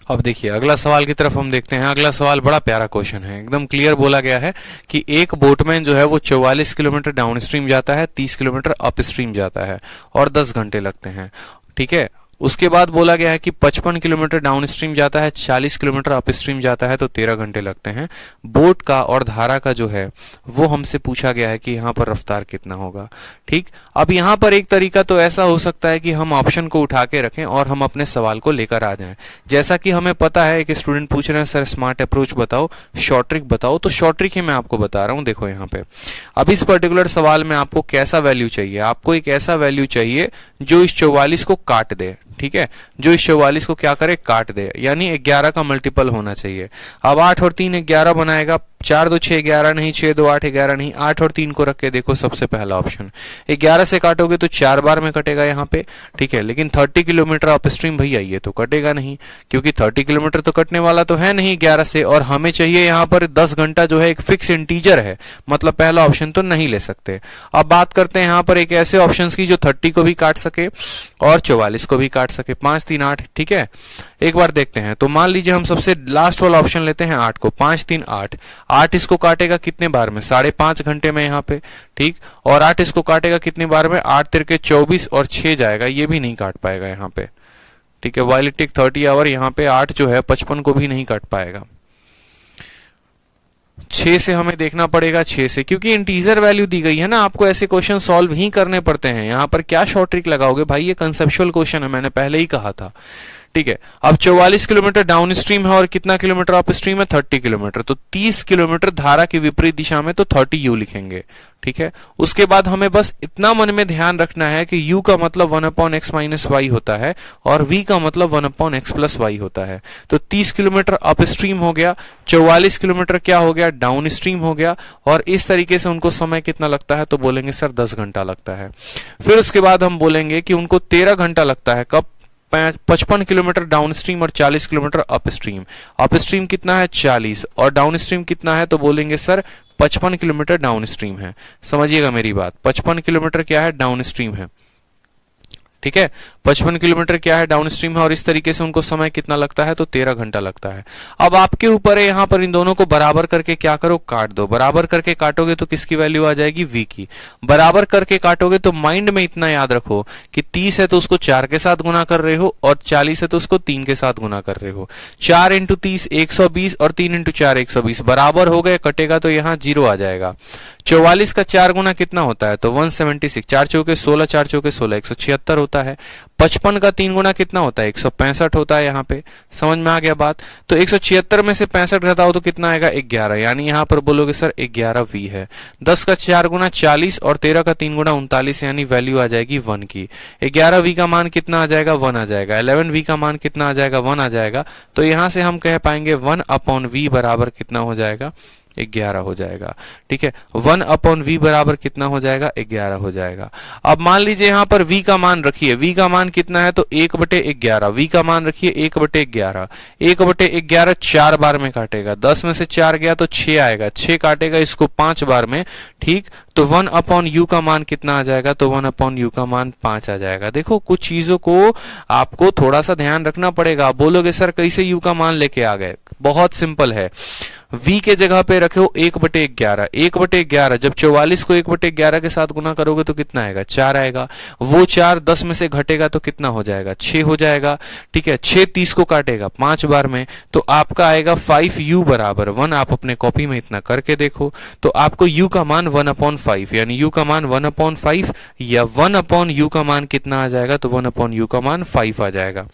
अब देखिए अगला सवाल की तरफ हम देखते हैं। अगला सवाल बड़ा प्यारा क्वेश्चन है, एकदम क्लियर बोला गया है कि एक बोटमैन जो है वो 44 किलोमीटर डाउन स्ट्रीम जाता है, 30 किलोमीटर अप स्ट्रीम जाता है और 10 घंटे लगते हैं। ठीक है, उसके बाद बोला गया है कि 55 किलोमीटर डाउन स्ट्रीम जाता है, 40 किलोमीटर अप स्ट्रीम जाता है तो 13 घंटे लगते हैं। बोट का और धारा का जो है वो हमसे पूछा गया है कि यहाँ पर रफ्तार कितना होगा। ठीक, अब यहाँ पर एक तरीका तो ऐसा हो सकता है कि हम ऑप्शन को उठा के रखें और हम अपने सवाल को लेकर आ जाएं। जैसा कि हमें पता है, एक स्टूडेंट पूछ रहे हैं सर स्मार्ट अप्रोच बताओ, शॉर्ट ट्रिक बताओ, तो शॉर्ट ट्रिक ही मैं आपको बता रहा हूँ। देखो यहाँ पे अब इस पर्टिकुलर सवाल में आपको कैसा वैल्यू चाहिए, आपको एक ऐसा वैल्यू चाहिए जो इस 44 को काट दे, ठीक है, जो इस 44 को क्या करे, काट दे, यानी 11 का मल्टीपल होना चाहिए। अब 8 और 3 11 बनाएगा, 4 2 6 11 नहीं, 6 2 8 11 नहीं, 8 और 3 को रख के देखो सबसे पहला ऑप्शन, 11 से काटोगे तो 4 बार में कटेगा यहाँ पे, ठीक है, लेकिन 30 किलोमीटर अपस्ट्रीम भैया ये तो कटेगा नहीं, क्योंकि 30 किलोमीटर तो कटने वाला तो है नहीं 11 से, और हमें चाहिए यहाँ पर 10 घंटा जो है एक फिक्स इंटीजर है, मतलब पहला ऑप्शन तो नहीं ले सकते। अब बात करते हैं यहाँ पर एक ऐसे ऑप्शन की जो 30 को भी काट सके और 44 को भी काट सके, 5 3 8, ठीक है। एक बार देखते हैं, तो मान लीजिए हम सबसे लास्ट वाला ऑप्शन लेते हैं 8 को, 5 3 8, 8 इसको काटेगा कितने बार में, 5.5 घंटे में यहाँ पे, ठीक, और 8 इसको काटेगा कितने बार में, 8 तिरके 24 और 6 जाएगा, ये भी नहीं काट पाएगा यहाँ पे, ठीक है, वाइल इट टेक 30 आवर, यहाँ पे 8 जो है 55 को भी नहीं काट पाएगा। 6 से हमें देखना पड़ेगा, 6 से, क्योंकि इंटीजर वैल्यू दी गई है ना, आपको ऐसे क्वेश्चन सॉल्व ही करने पड़ते हैं। यहाँ पर क्या शॉर्ट ट्रिक लगाओगे भाई, ये कंसेप्चुअल क्वेश्चन है, मैंने पहले ही कहा था, ठीक है। अब 44 किलोमीटर डाउन स्ट्रीम है और कितना किलोमीटर अप स्ट्रीम है, 30 किलोमीटर, तो 30 किलोमीटर धारा की विपरीत दिशा में, तो 30 यू लिखेंगे, ठीक है। उसके बाद हमें बस इतना मन में ध्यान रखना है कि u का मतलब 1/x माइनस वाई होता है और v का मतलब 1/x प्लस वाई होता है। तो 30 किलोमीटर अप स्ट्रीम हो गया, 44 किलोमीटर क्या हो गया, डाउन स्ट्रीम हो गया, और इस तरीके से उनको समय कितना लगता है, तो बोलेंगे सर 10 घंटा लगता है। फिर उसके बाद हम बोलेंगे कि उनको 13 घंटा लगता है, कब, 55 किलोमीटर डाउन स्ट्रीम और 40 kilometre up stream. Up stream कितना है 40 और डाउन स्ट्रीम कितना है, तो बोलेंगे सर 55 किलोमीटर डाउन स्ट्रीम है। समझिएगा मेरी बात, 55 किलोमीटर क्या है, डाउन स्ट्रीम है, ठीक है, 55 किलोमीटर क्या है, डाउन स्ट्रीम है, और इस तरीके से उनको समय कितना लगता है, तो 13 घंटा लगता है। अब आपके ऊपर है, यहाँ पर इन दोनों को बराबर करके क्या करो, काट दो। बराबर करके काटोगे तो किसकी वैल्यू आ जाएगी, v की। बराबर करके काटोगे तो माइंड में इतना याद रखो कि 30 है तो उसको 4 के साथ गुना कर रहे हो, और 40 है तो उसको 3 के साथ गुना कर रहे हो। 4 इंटू 30 120 और 3 इंटू 4 120, बराबर हो गए, कटेगा तो यहाँ 0 आ जाएगा। 44 का 4 गुना कितना होता है, तो 176, 4 चौके 16, 4 चौके 16, 176 होता है। 55 का 3 गुना कितना होता है, 165 होता है। यहाँ पे समझ में आ गया बात। तो 176 में से 65 घटाओ तो कितना आएगा, 11, यानी यहाँ पर बोलोगे सर 11 v है। 10 का 4 गुना 40 और 13 का 3 गुना 39, यानी वैल्यू आ जाएगी 1 की। 11 v का मान कितना आ जाएगा, 1 आ जाएगा। 11 v का मान कितना आ जाएगा, 1 आ जाएगा। तो यहां से हम कह पाएंगे 1/v बराबर कितना हो जाएगा, 11 हो जाएगा। ठीक है, 1/v बराबर कितना हो जाएगा, 11 हो जाएगा। अब मान लीजिए यहाँ पर v का मान रखिए, v का मान कितना है, तो 1/11। v का मान रखिए 1/11। 1/11 4 बार में काटेगा, 10 में से 4 गया तो 6 आएगा, 6 काटेगा इसको 5 बार में। ठीक, तो 1/u का मान कितना आ जाएगा, तो 1/u का मान 5 आ जाएगा। देखो कुछ चीजों को आपको थोड़ा सा ध्यान रखना पड़ेगा। बोलोगे सर कैसे u का मान लेके आ गए, बहुत सिंपल है। v के जगह पे रखो 1/11। 1/11 जब 44 को 1/11 के साथ गुना करोगे तो कितना आएगा, 4 आएगा। वो 4 10 में से घटेगा तो कितना हो जाएगा, 6 हो जाएगा। ठीक है, 6 30 को काटेगा 5 बार में, तो आपका आएगा 5u बराबर 1। आप अपने कॉपी में इतना करके देखो तो आपको u का मान 1/5, यानी u का मान 1/5 या 1/u का मान कितना आ जाएगा, तो 1/u का मान 5 आ जाएगा।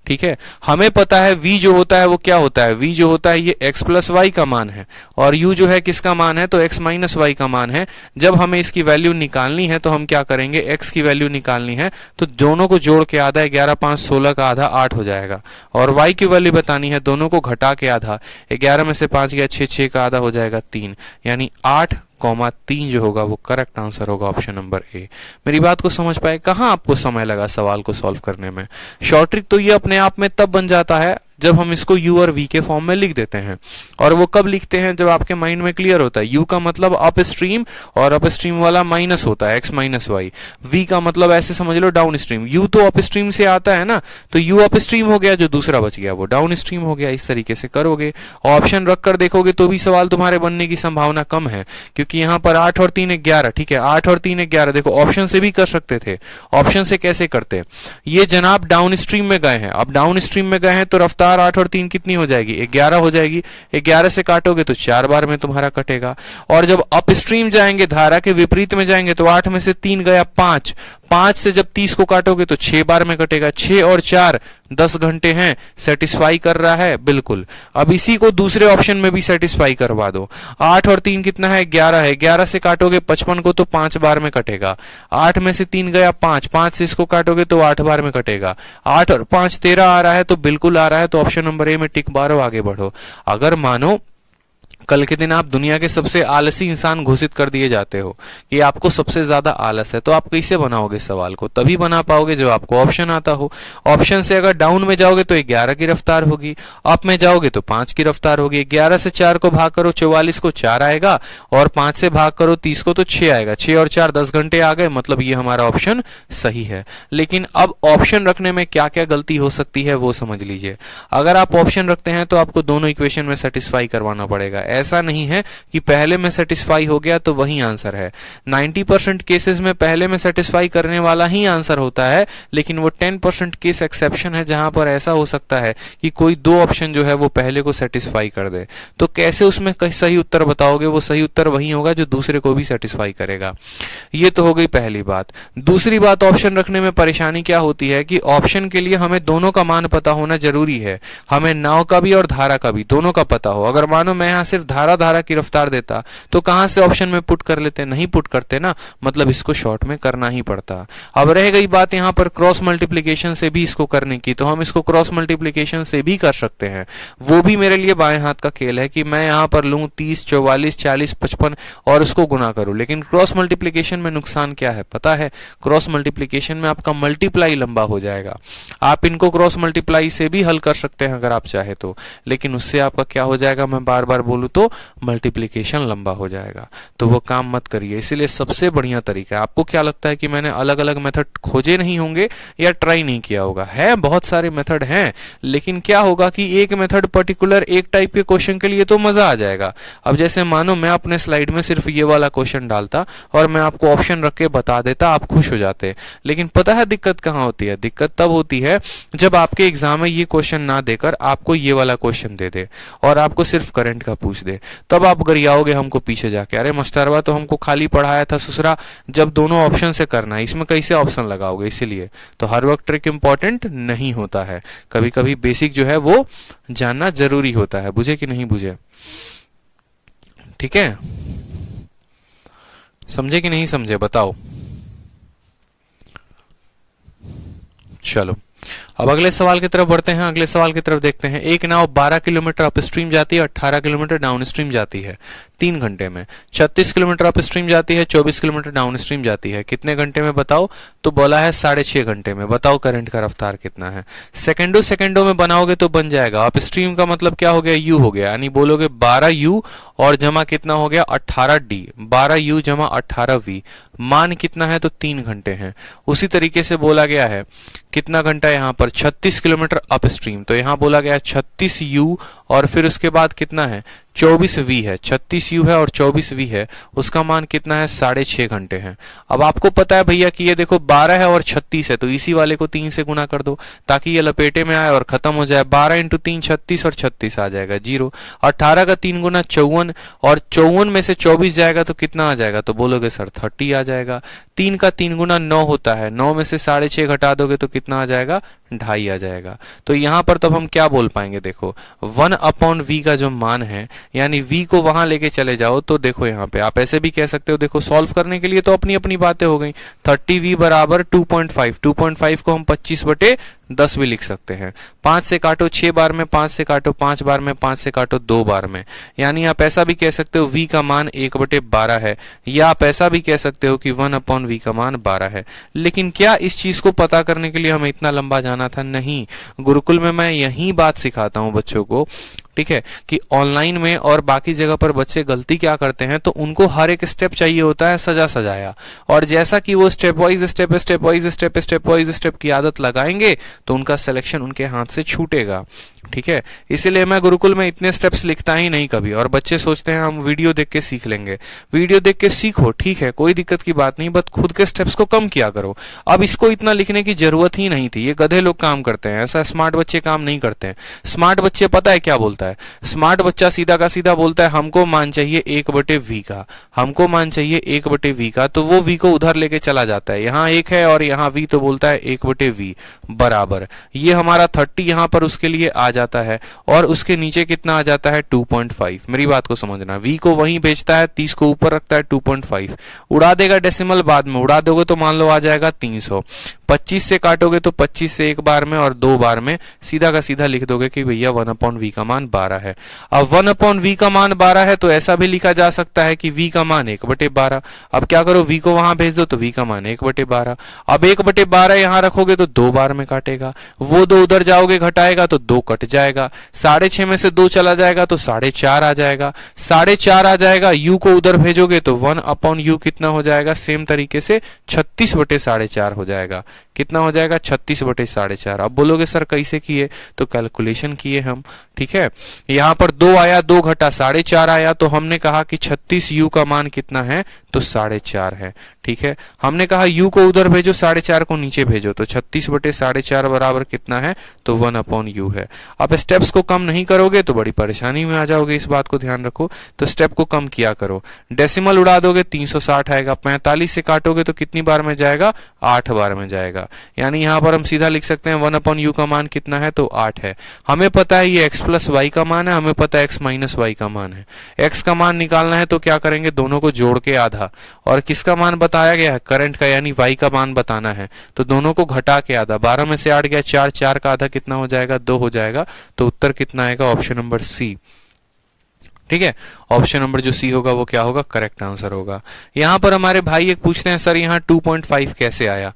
ठीक है, हमें पता है v जो होता है वो क्या होता है, v जो होता है ये x प्लस वाई का मान है, और u जो है किसका मान है, तो x माइनस वाई का मान है। जब हमें इसकी वैल्यू निकालनी है तो हम क्या करेंगे, x की वैल्यू निकालनी है तो दोनों को जोड़ के आधा, 11 5 16 का आधा 8 हो जाएगा, और y की वैल्यू बतानी है, दोनों को घटा के आधा, 11 में से 5 गया 6, 6 का आधा हो जाएगा 3, यानी 8,3 जो होगा वो करेक्ट आंसर होगा, ऑप्शन नंबर ए। मेरी बात को समझ पाए, कहां आपको समय लगा सवाल को सॉल्व करने में। शॉर्ट ट्रिक तो ये अपने आप में तब बन जाता है जब हम इसको u और v के फॉर्म में लिख देते हैं, और वो कब लिखते हैं, जब आपके माइंड में क्लियर होता है। u का मतलब अप स्ट्रीम, और अप स्ट्रीम वाला माइनस होता है x माइनस वाई। v का मतलब ऐसे समझ लो डाउन स्ट्रीम, u तो अप स्ट्रीम से आता है ना, तो u अप स्ट्रीम हो गया, जो दूसरा बच गया वो डाउन स्ट्रीम हो गया। इस तरीके से करोगे, ऑप्शन रखकर देखोगे तो भी सवाल तुम्हारे बनने की संभावना कम है, क्योंकि यहाँ पर 8 और 3 11। ठीक है, 8 और 3 11, देखो ऑप्शन से भी कर सकते थे। ऑप्शन से कैसे करते, ये जनाब डाउन स्ट्रीम में गए हैं, अब डाउन स्ट्रीम में गए हैं तो रफ्तार 4, 8 और 3 कितनी हो जाएगी? 11 हो जाएगी। 11 से काटोगे तो 4 बार में तुम्हारा कटेगा। और जब अपस्ट्रीम जाएंगे, धारा के विपरीत में जाएंगे, तो 8 में से 3 गया 5, 5 से जब 30 को काटोगे तो 6 बार में कटेगा। 6 और 4 10 घंटे हैं। सेटिस्फाई कर रहा है? बिल्कुल। अब इसी को दूसरे ऑप्शन में भी सेटिस्फाई करवा दो। 8 और 3 कितना है? 11 है। 11 से काटोगे 55 को तो 5 बार में कटेगा। 8 में से 3 गया 5, 5 से इसको काटोगे तो 8 बार में कटेगा। 8 और 5 13 आ रहा है, तो बिल्कुल आ रहा है, तो ऑप्शन नंबर ए में टिक मारो, आगे बढ़ो। अगर मानो कल के दिन आप दुनिया के सबसे आलसी इंसान घोषित कर दिए जाते हो कि आपको सबसे ज्यादा आलस है, तो आप कैसे बनाओगे सवाल को? तभी बना पाओगे जब आपको ऑप्शन आता हो। ऑप्शन से अगर डाउन में जाओगे तो 11 की रफ्तार होगी, अप में जाओगे तो 5 की रफ्तार होगी। 11 से 4 को भाग करो 44 को 4 आएगा, और 5 से भाग करो 30 को तो 6 आएगा। 6 और 4 10 घंटे आ गए, मतलब ये हमारा ऑप्शन सही है। लेकिन अब ऑप्शन रखने में क्या क्या गलती हो सकती है वो समझ लीजिए। अगर आप ऑप्शन रखते हैं तो आपको दोनों इक्वेशन में सेटिस्फाई करवाना पड़ेगा। ऐसा नहीं है कि पहले में सेटिस्फाई हो गया तो वही आंसर है। 90% केसेस में पहले में सेटिस्फाई करने वाला ही आंसर होता है, लेकिन वो 10% केस एक्सेप्शन है जहां पर ऐसा हो सकता है कि कोई दो ऑप्शन जो है वो पहले को सेटिस्फाई कर दे। तो कैसे उसमें सही उत्तर बताओगे? वो सही उत्तर वही होगा जो दूसरे को भी सेटिस्फाई करेगा। ये तो हो गई पहली बात। दूसरी बात, ऑप्शन रखने में परेशानी क्या होती है कि ऑप्शन के लिए हमें दोनों का मान पता होना जरूरी है। हमें नाव का भी और धारा का भी, दोनों का पता हो। अगर मानो मैं यहां सिर्फ धारा की रफ्तार देता तो कहां से ऑप्शन में पुट कर लेते? नहीं पुट करते ना, मतलब इसको शॉर्ट में करना ही पड़ता। अब रह गई बात यहां पर क्रॉस मल्टीप्लीकेशन से भी इसको करने की, तो हम इसको क्रॉस मल्टीप्लीकेशन से भी कर सकते हैं। वो भी मेरे लिए बाएं हाथ का खेल है कि मैं यहां पर लूं 30, 44, 40, 55 और उसको गुना करूं। लेकिन क्रॉस मल्टीप्लीकेशन में नुकसान क्या है पता है? क्रॉस मल्टीप्लीकेशन में आपका मल्टीप्लाई लंबा हो जाएगा। आप इनको क्रॉस मल्टीप्लाई से भी हल कर सकते हैं अगर आप चाहे तो, लेकिन उससे आपका क्या हो जाएगा, मैं बार बार बोलूं तो मल्टीप्लिकेशन लंबा हो जाएगा। तो वो काम मत करिए। इसीलिए सबसे बढ़िया तरीका है, आपको क्या लगता है कि मैंने अलग अलग मेथड खोजे नहीं होंगे या ट्राई नहीं किया होगा? है, बहुत सारे मेथड हैं, लेकिन क्या होगा कि एक मेथड पर्टिकुलर एक टाइप के क्वेश्चन के लिए तो मजा आ जाएगा। अब जैसे मानो मैं अपने स्लाइड में सिर्फ ये वाला क्वेश्चन डालता और मैं आपको ऑप्शन रख के बता देता, आप खुश हो जाते। लेकिन पता है दिक्कत कहां होती है? दिक्कत तब होती है जब आपके एग्जाम में ये क्वेश्चन ना देकर आपको ये वाला क्वेश्चन दे दे और आपको सिर्फ करंट का पूछ दे। तब आप गरियाओगे हमको पीछे जाके, अरे मास्टरवा तो हमको खाली पढ़ाया था ससुरा, जब दोनों ऑप्शन से करना है इसमें कैसे ऑप्शन लगाओगे? इसीलिए तो हर वक्त ट्रिक इंपॉर्टेंट नहीं होता है, कभी कभी बेसिक जो है वो जानना जरूरी होता है। बुझे कि नहीं बुझे? ठीक है, समझे कि नहीं समझे बताओ। चलो अब अगले सवाल की तरफ बढ़ते हैं। अगले सवाल की तरफ देखते हैं। एक नाव 12 किलोमीटर अपस्ट्रीम जाती है, 18 किलोमीटर डाउनस्ट्रीम जाती है 3 घंटे में। 36 किलोमीटर अपस्ट्रीम जाती है, 24 किलोमीटर डाउनस्ट्रीम जाती है। कितने घंटे में बताओ? तो बोला है 6.5 घंटे में। बताओ करंट का रफ्तार कितना है? सेकंडों में बनाओगे तो बन जाएगा। अपस्ट्रीम का मतलब क्या हो गया? यू हो गया, यानी बोलोगे 12u और जमा कितना हो गया? 18d। 12u जमा 18v, मान कितना है? तो 3 घंटे हैं। उसी तरीके से बोला गया है कितना घंटा यहाँ पर? 36 किलोमीटर अपस्ट्रीम, तो यहां बोला गया 36u और फिर उसके बाद कितना है? 24v है। 36u है और 24v है, उसका मान कितना है? 6.5 घंटे है। अब आपको पता है भैया कि ये देखो 12 है और 36 है, तो इसी वाले को 3 से गुना कर दो ताकि ये लपेटे में आए और खत्म हो जाए। 12 इंटू 3 36 और 36 आ जाएगा 0। 18 का 3 गुना 54 और 54 में से 24 जाएगा तो कितना आ जाएगा? तो बोलोगे सर 30 आ जाएगा। 3 का 3 गुना 9 होता है, 9 में से 6.5 घटा दोगे तो कितना आ जाएगा? 2.5 आ जाएगा। तो यहां पर तब हम क्या बोल पाएंगे? देखो 1/v का जो मान है, यानी v को वहां लेके चले जाओ तो देखो यहाँ पे आप ऐसे भी कह सकते हो। देखो सॉल्व करने के लिए तो अपनी अपनी बातें हो गई। 30v बराबर 2.5, 2.5 को हम 25/10 भी लिख सकते हैं। 5 से काटो 6 बार में, 5 से काटो 5 बार में, 5 से काटो 2 बार में। यानी आप ऐसा भी कह सकते हो v का मान 1/12 है, या आप ऐसा भी कह सकते हो कि 1/v का मान 12 है। लेकिन क्या इस चीज को पता करने के लिए हमें इतना लंबा जाना था? नहीं। गुरुकुल में मैं यही बात सिखाता हूं बच्चों को, ठीक है, कि ऑनलाइन में और बाकी जगह पर बच्चे गलती क्या करते हैं, तो उनको हर एक स्टेप चाहिए होता है सजा सजाया, और जैसा कि वो step wise step wise step की आदत लगाएंगे तो उनका सिलेक्शन उनके हाथ से छूटेगा। ठीक है, इसीलिए मैं गुरुकुल में इतने स्टेप्स लिखता ही नहीं कभी। और बच्चे सोचते हैं हम वीडियो देख के सीख लेंगे। वीडियो देख के सीखो, ठीक है, कोई दिक्कत की बात नहीं, बट खुद के स्टेप्स को कम किया करो। अब इसको इतना लिखने की जरूरत ही नहीं थी, ये गधे लोग काम करते हैं, ऐसा स्मार्ट बच्चे काम नहीं करते हैं। स्मार्ट बच्चे पता है क्या बोलता है? स्मार्ट बच्चा सीधा का सीधा बोलता है हमको मान चाहिए 1/v का, हमको मान चाहिए 1/v का, तो वो v को उधर लेके चला जाता है, यहाँ 1 है और यहाँ v, तो बोलता है 1/v बराबर ये हमारा 30 यहाँ पर उसके लिए आ जाता है, और उसके नीचे कितना आ जाता है 2.5। मेरी बात को समझना, v को वहीं भेजता है, 30 को ऊपर रखता है, 2.5 उड़ा देगा डेसिमल, बाद में उड़ा दोगे तो मान लो आ जाएगा 300। 25 से काटोगे तो 25 से एक बार में और 2 बार में सीधा का सीधा लिख दोगे कि भैया 1/v का मान 12 है। अब 1/v का मान 12 है तो ऐसा भी लिखा जा सकता है कि v का मान 1/12। अब क्या करो, v को वहां भेज दो तो v का मान 1/12। अब 1/12 यहां रखोगे तो 2 बार में काटेगा, वो 2 उधर जाओगे घटाएगा तो 2 कट जाएगा, 6.5 में से 2 चला जाएगा तो 4.5 आ जाएगा, 4.5 आ जाएगा, u को उधर भेजोगे तो 1/u कितना हो जाएगा, सेम तरीके से 36/4.5 हो जाएगा। कितना हो जाएगा 36/4.5। अब बोलोगे सर कैसे किए, तो कैलकुलेशन किए हम। ठीक है, यहां पर 2 आया, 2 घटा 4.5 आया, तो हमने कहा कि 36u का मान कितना है, तो 4.5 है। ठीक है, हमने कहा u को उधर भेजो, 4.5 को नीचे भेजो, तो 36/4.5 बराबर कितना है, तो 1/u है। अब स्टेप्स को कम नहीं करोगे तो बड़ी परेशानी में आ जाओगे, इस बात को ध्यान रखो। तो स्टेप को कम किया करो, डेसिमल उड़ा दोगे 360 आएगा, 45 से काटोगे तो कितनी बार में जाएगा, 8 बार में जाएगा। यानी यहां पर हम सीधा लिख सकते हैं 1/u का मान कितना है, तो 8 है। हमें पता है ये x + y का मान है, हमें पता है x - y का मान है। x का मान निकालना है तो क्या करेंगे, दोनों को जोड़ के आधा, और किसका मान बताया गया है, करंट का, यानी y का मान बताना है, तो दोनों को घटा के आधा। 12 में से 8 गया 4, 4 का आधा कितना हो जाएगा, 2 हो जाएगा। तो उत्तर कितना आएगा, ऑप्शन नंबर सी। ठीक है, ऑप्शन नंबर जो सी होगा वो क्या होगा, करेक्ट आंसर होगा। यहां पर हमारे भाई एक पूछते हैं सर यहाँ 2.5 कैसे आया।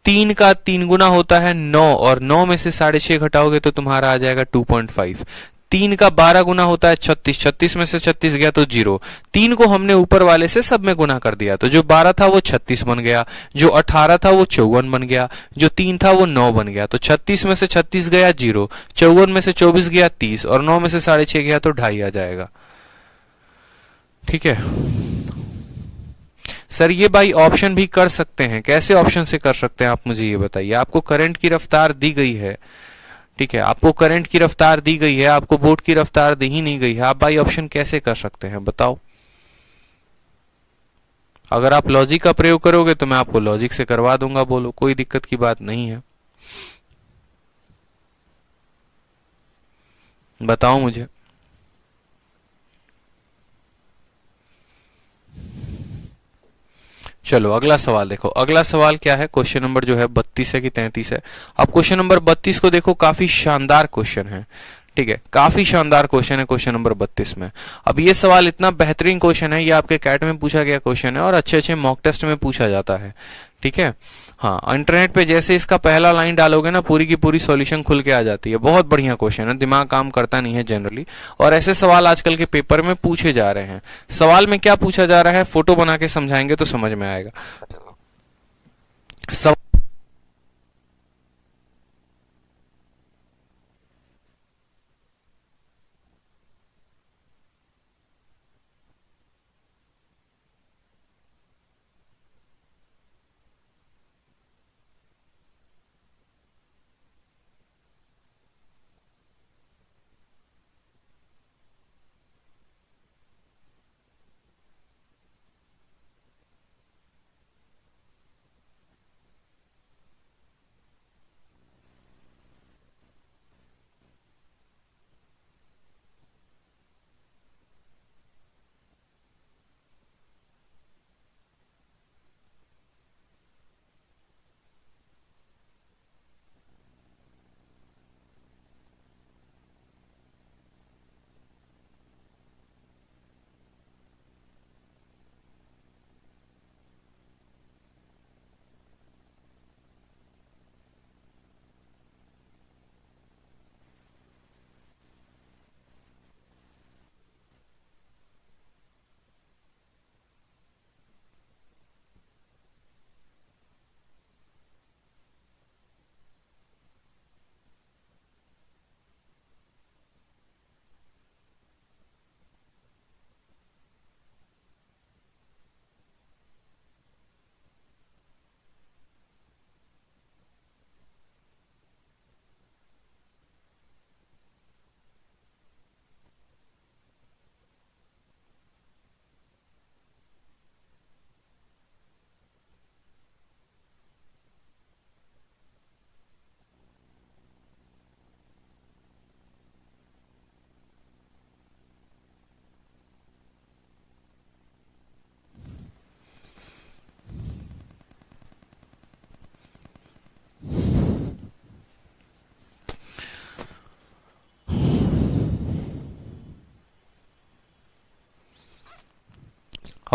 3 का 3 गुना होता है 9, और 9 में से 6.5 घटाओगे तो तुम्हारा आ जाएगा 2.5। 3 का 12 गुना होता है 36, 36 में से 36 गया तो 0। 3 को हमने ऊपर वाले से सब में गुना कर दिया, तो जो 12 था वो 36 बन गया, जो 18 था वो 54 बन गया, जो 3 था वो 9 बन गया। तो 36 में से 36 गया 0, 54 में से 24 गया 30, और 9 में से 6.5 गया तो 2.5 आ जाएगा। ठीक है सर, ये भाई ऑप्शन भी कर सकते हैं, कैसे ऑप्शन से कर सकते हैं आप मुझे ये बताइए। आपको करंट की रफ्तार दी गई है, ठीक है, आपको करंट की रफ्तार दी गई है, आपको बोट की रफ्तार दी ही नहीं गई है, आप भाई ऑप्शन कैसे कर सकते हैं बताओ। अगर आप लॉजिक का प्रयोग करोगे तो मैं आपको लॉजिक से करवा दूंगा, बोलो, कोई दिक्कत की बात नहीं है, बताओ मुझे। चलो अगला सवाल देखो, अगला सवाल क्या है, क्वेश्चन नंबर जो है 32 है कि 33 है। अब क्वेश्चन नंबर 32 को देखो, काफी शानदार क्वेश्चन है। ठीक है, काफी शानदार क्वेश्चन है क्वेश्चन नंबर 32 में। अब ये सवाल इतना बेहतरीन क्वेश्चन है, ये आपके कैट में पूछा गया क्वेश्चन है और अच्छे अच्छे मॉक टेस्ट में पूछा जाता है। ठीक है, हाँ, इंटरनेट पे जैसे इसका पहला लाइन डालोगे ना, पूरी की पूरी सॉल्यूशन खुल के आ जाती है। बहुत बढ़िया क्वेश्चन है, दिमाग काम करता नहीं है जनरली, और ऐसे सवाल आजकल के पेपर में पूछे जा रहे हैं। सवाल में क्या पूछा जा रहा है, फोटो बना के समझाएंगे तो समझ में आएगा।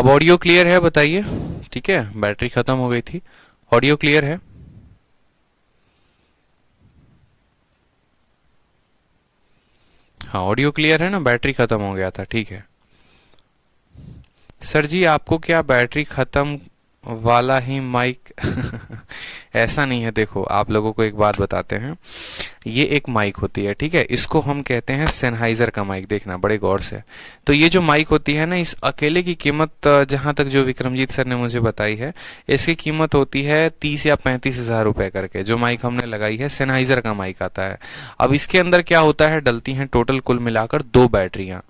अब ऑडियो क्लियर है बताइए। ठीक है, बैटरी खत्म हो गई थी, ऑडियो क्लियर है। हाँ ऑडियो क्लियर है ना, बैटरी खत्म हो गया था। ठीक है सर जी, आपको क्या बैटरी खत्म वाला ही माइक ऐसा नहीं है। देखो आप लोगों को एक बात बताते हैं, ये एक माइक होती है, ठीक है, इसको हम कहते हैं सेनहाइजर का माइक। देखना बड़े गौर से। तो ये जो माइक होती है ना, इस अकेले की कीमत जहां तक जो विक्रमजीत सर ने मुझे बताई है, इसकी कीमत होती है 30 या 35 हजार रुपए करके। जो माइक हमने लगाई है सेनहाइजर का माइक आता है। अब इसके अंदर क्या होता है, डलती हैं टोटल कुल मिलाकर 2 बैटरियां।